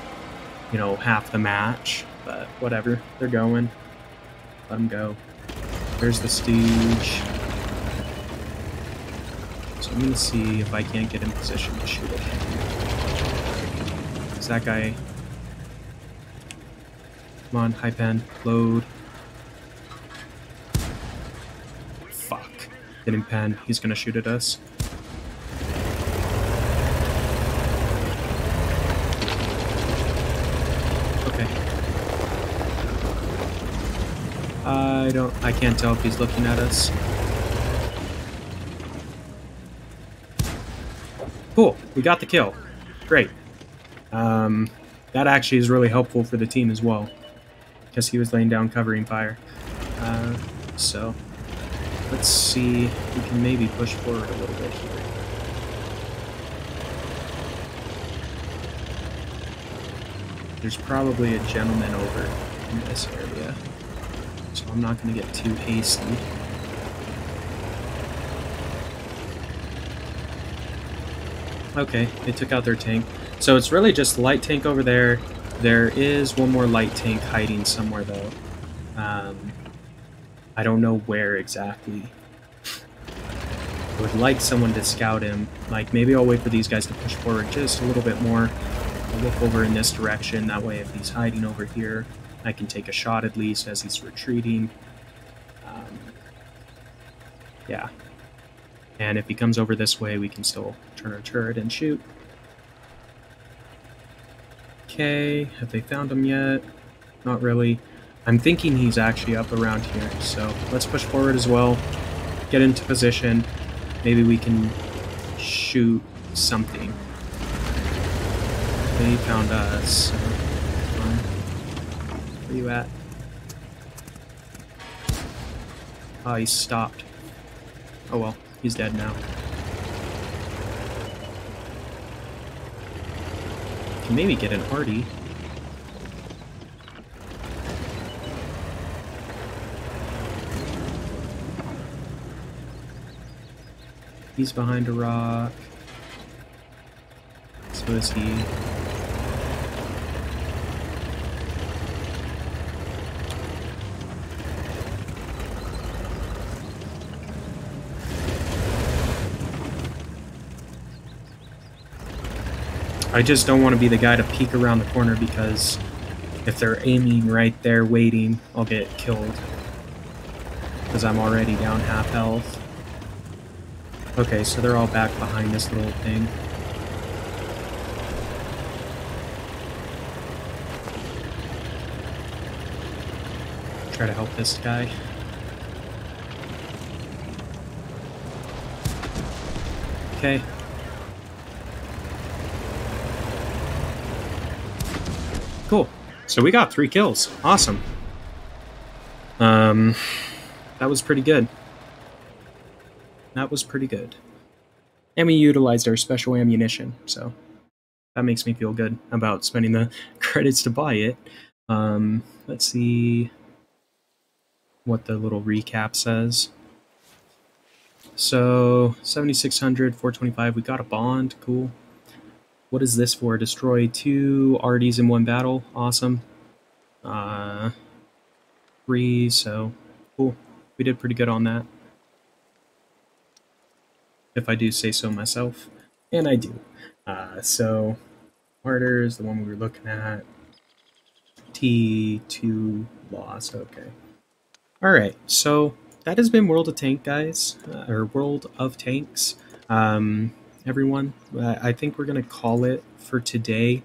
you know, half the match. but whatever. They're going. Let them go. There's the Stooge. So I'm going to see if I can't get in position to shoot it. Is that guy... Come on, high pen. Load. Fuck. Getting pen. He's going to shoot at us. Okay. I can't tell if he's looking at us. Cool, we got the kill. Great. That actually is really helpful for the team as well, because he was laying down covering fire. So, let's see if we can maybe push forward a little bit here. There's probably a gentleman over in this area, so I'm not going to get too hasty. Okay, they took out their tank. So it's really just light tank over there. There is one more light tank hiding somewhere, though. I don't know where exactly. I would like someone to scout him. Like, maybe I'll wait for these guys to push forward just a little bit more. I'll look over in this direction. That way, if he's hiding over here, I can take a shot at least as he's retreating. Yeah. And if he comes over this way, we can still turn our turret and shoot. Okay, have they found him yet? Not really. I'm thinking he's actually up around here, so let's push forward as well. Get into position. Maybe we can shoot something. They found us. So where are you at? Oh, he stopped. Oh well, he's dead now. Can maybe get an arty. He's behind a rock. So is he. I just don't want to be the guy to peek around the corner, because if they're aiming right there waiting, I'll get killed. Because I'm already down half health. Okay, so they're all back behind this little thing. Try to help this guy. Okay. Cool. So we got 3 kills. Awesome. That was pretty good. That was pretty good. And we utilized our special ammunition, so that makes me feel good about spending the credits to buy it. Let's see what the little recap says. So 7,600, 425, we got a bond, cool. What is this for? Destroy 2 RDs in 1 battle, awesome. 3, so cool. We did pretty good on that. If I do say so myself, and I do. So, martyrs, the one we were looking at. T2 lost, okay. Alright, so that has been World of Tank, guys, or World of Tanks. Everyone, I think we're going to call it for today,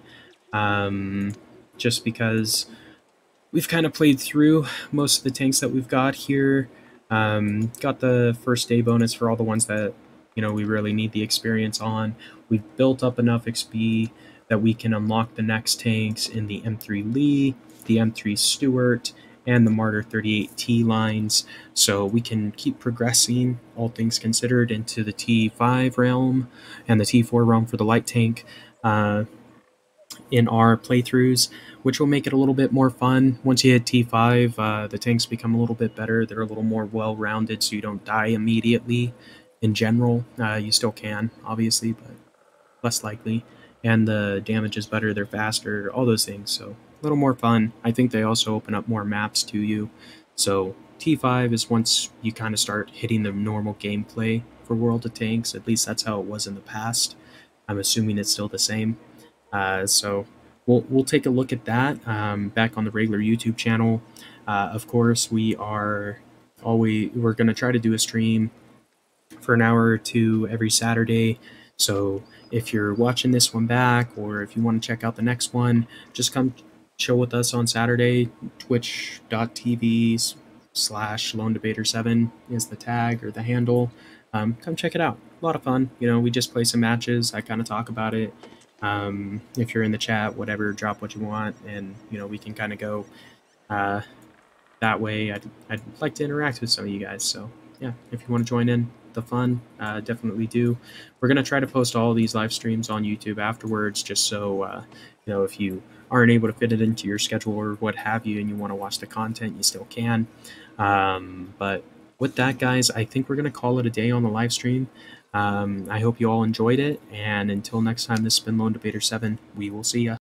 just because we've kind of played through most of the tanks that we've got here. Got the first day bonus for all the ones that we really need the experience on. We've built up enough XP that we can unlock the next tanks in the M3 Lee, the M3 Stuart, and the Martyr 38T lines. So we can keep progressing, all things considered, into the T5 realm and the T4 realm for the light tank in our playthroughs, which will make it a little bit more fun. Once you hit T5, the tanks become a little bit better. They're a little more well-rounded, so you don't die immediately. In general, you still can, obviously, but less likely. And the damage is better, they're faster, all those things. So little more fun. I think they also open up more maps to you. So T5 is once you kind of start hitting the normal gameplay for World of Tanks. At least that's how it was in the past. I'm assuming it's still the same. So we'll take a look at that back on the regular YouTube channel. Of course, we're going to try to do a stream for an hour or two every Saturday. So if you're watching this one back, or if you want to check out the next one, just come chill with us on Saturday. Twitch.tv/LoneDebater7 is the tag or the handle. Come check it out. A lot of fun. We just play some matches. I kind of talk about it. If you're in the chat, whatever, drop what you want, and we can kind of go that way. I'd like to interact with some of you guys. So yeah, if you want to join in the fun, definitely do. We're gonna try to post all these live streams on YouTube afterwards, just so if you aren't able to fit it into your schedule or what have you, and you want to watch the content, you still can. But with that, guys, I think we're gonna call it a day on the live stream. I hope you all enjoyed it, and until next time, this has been Lone Debater 7. We will see ya.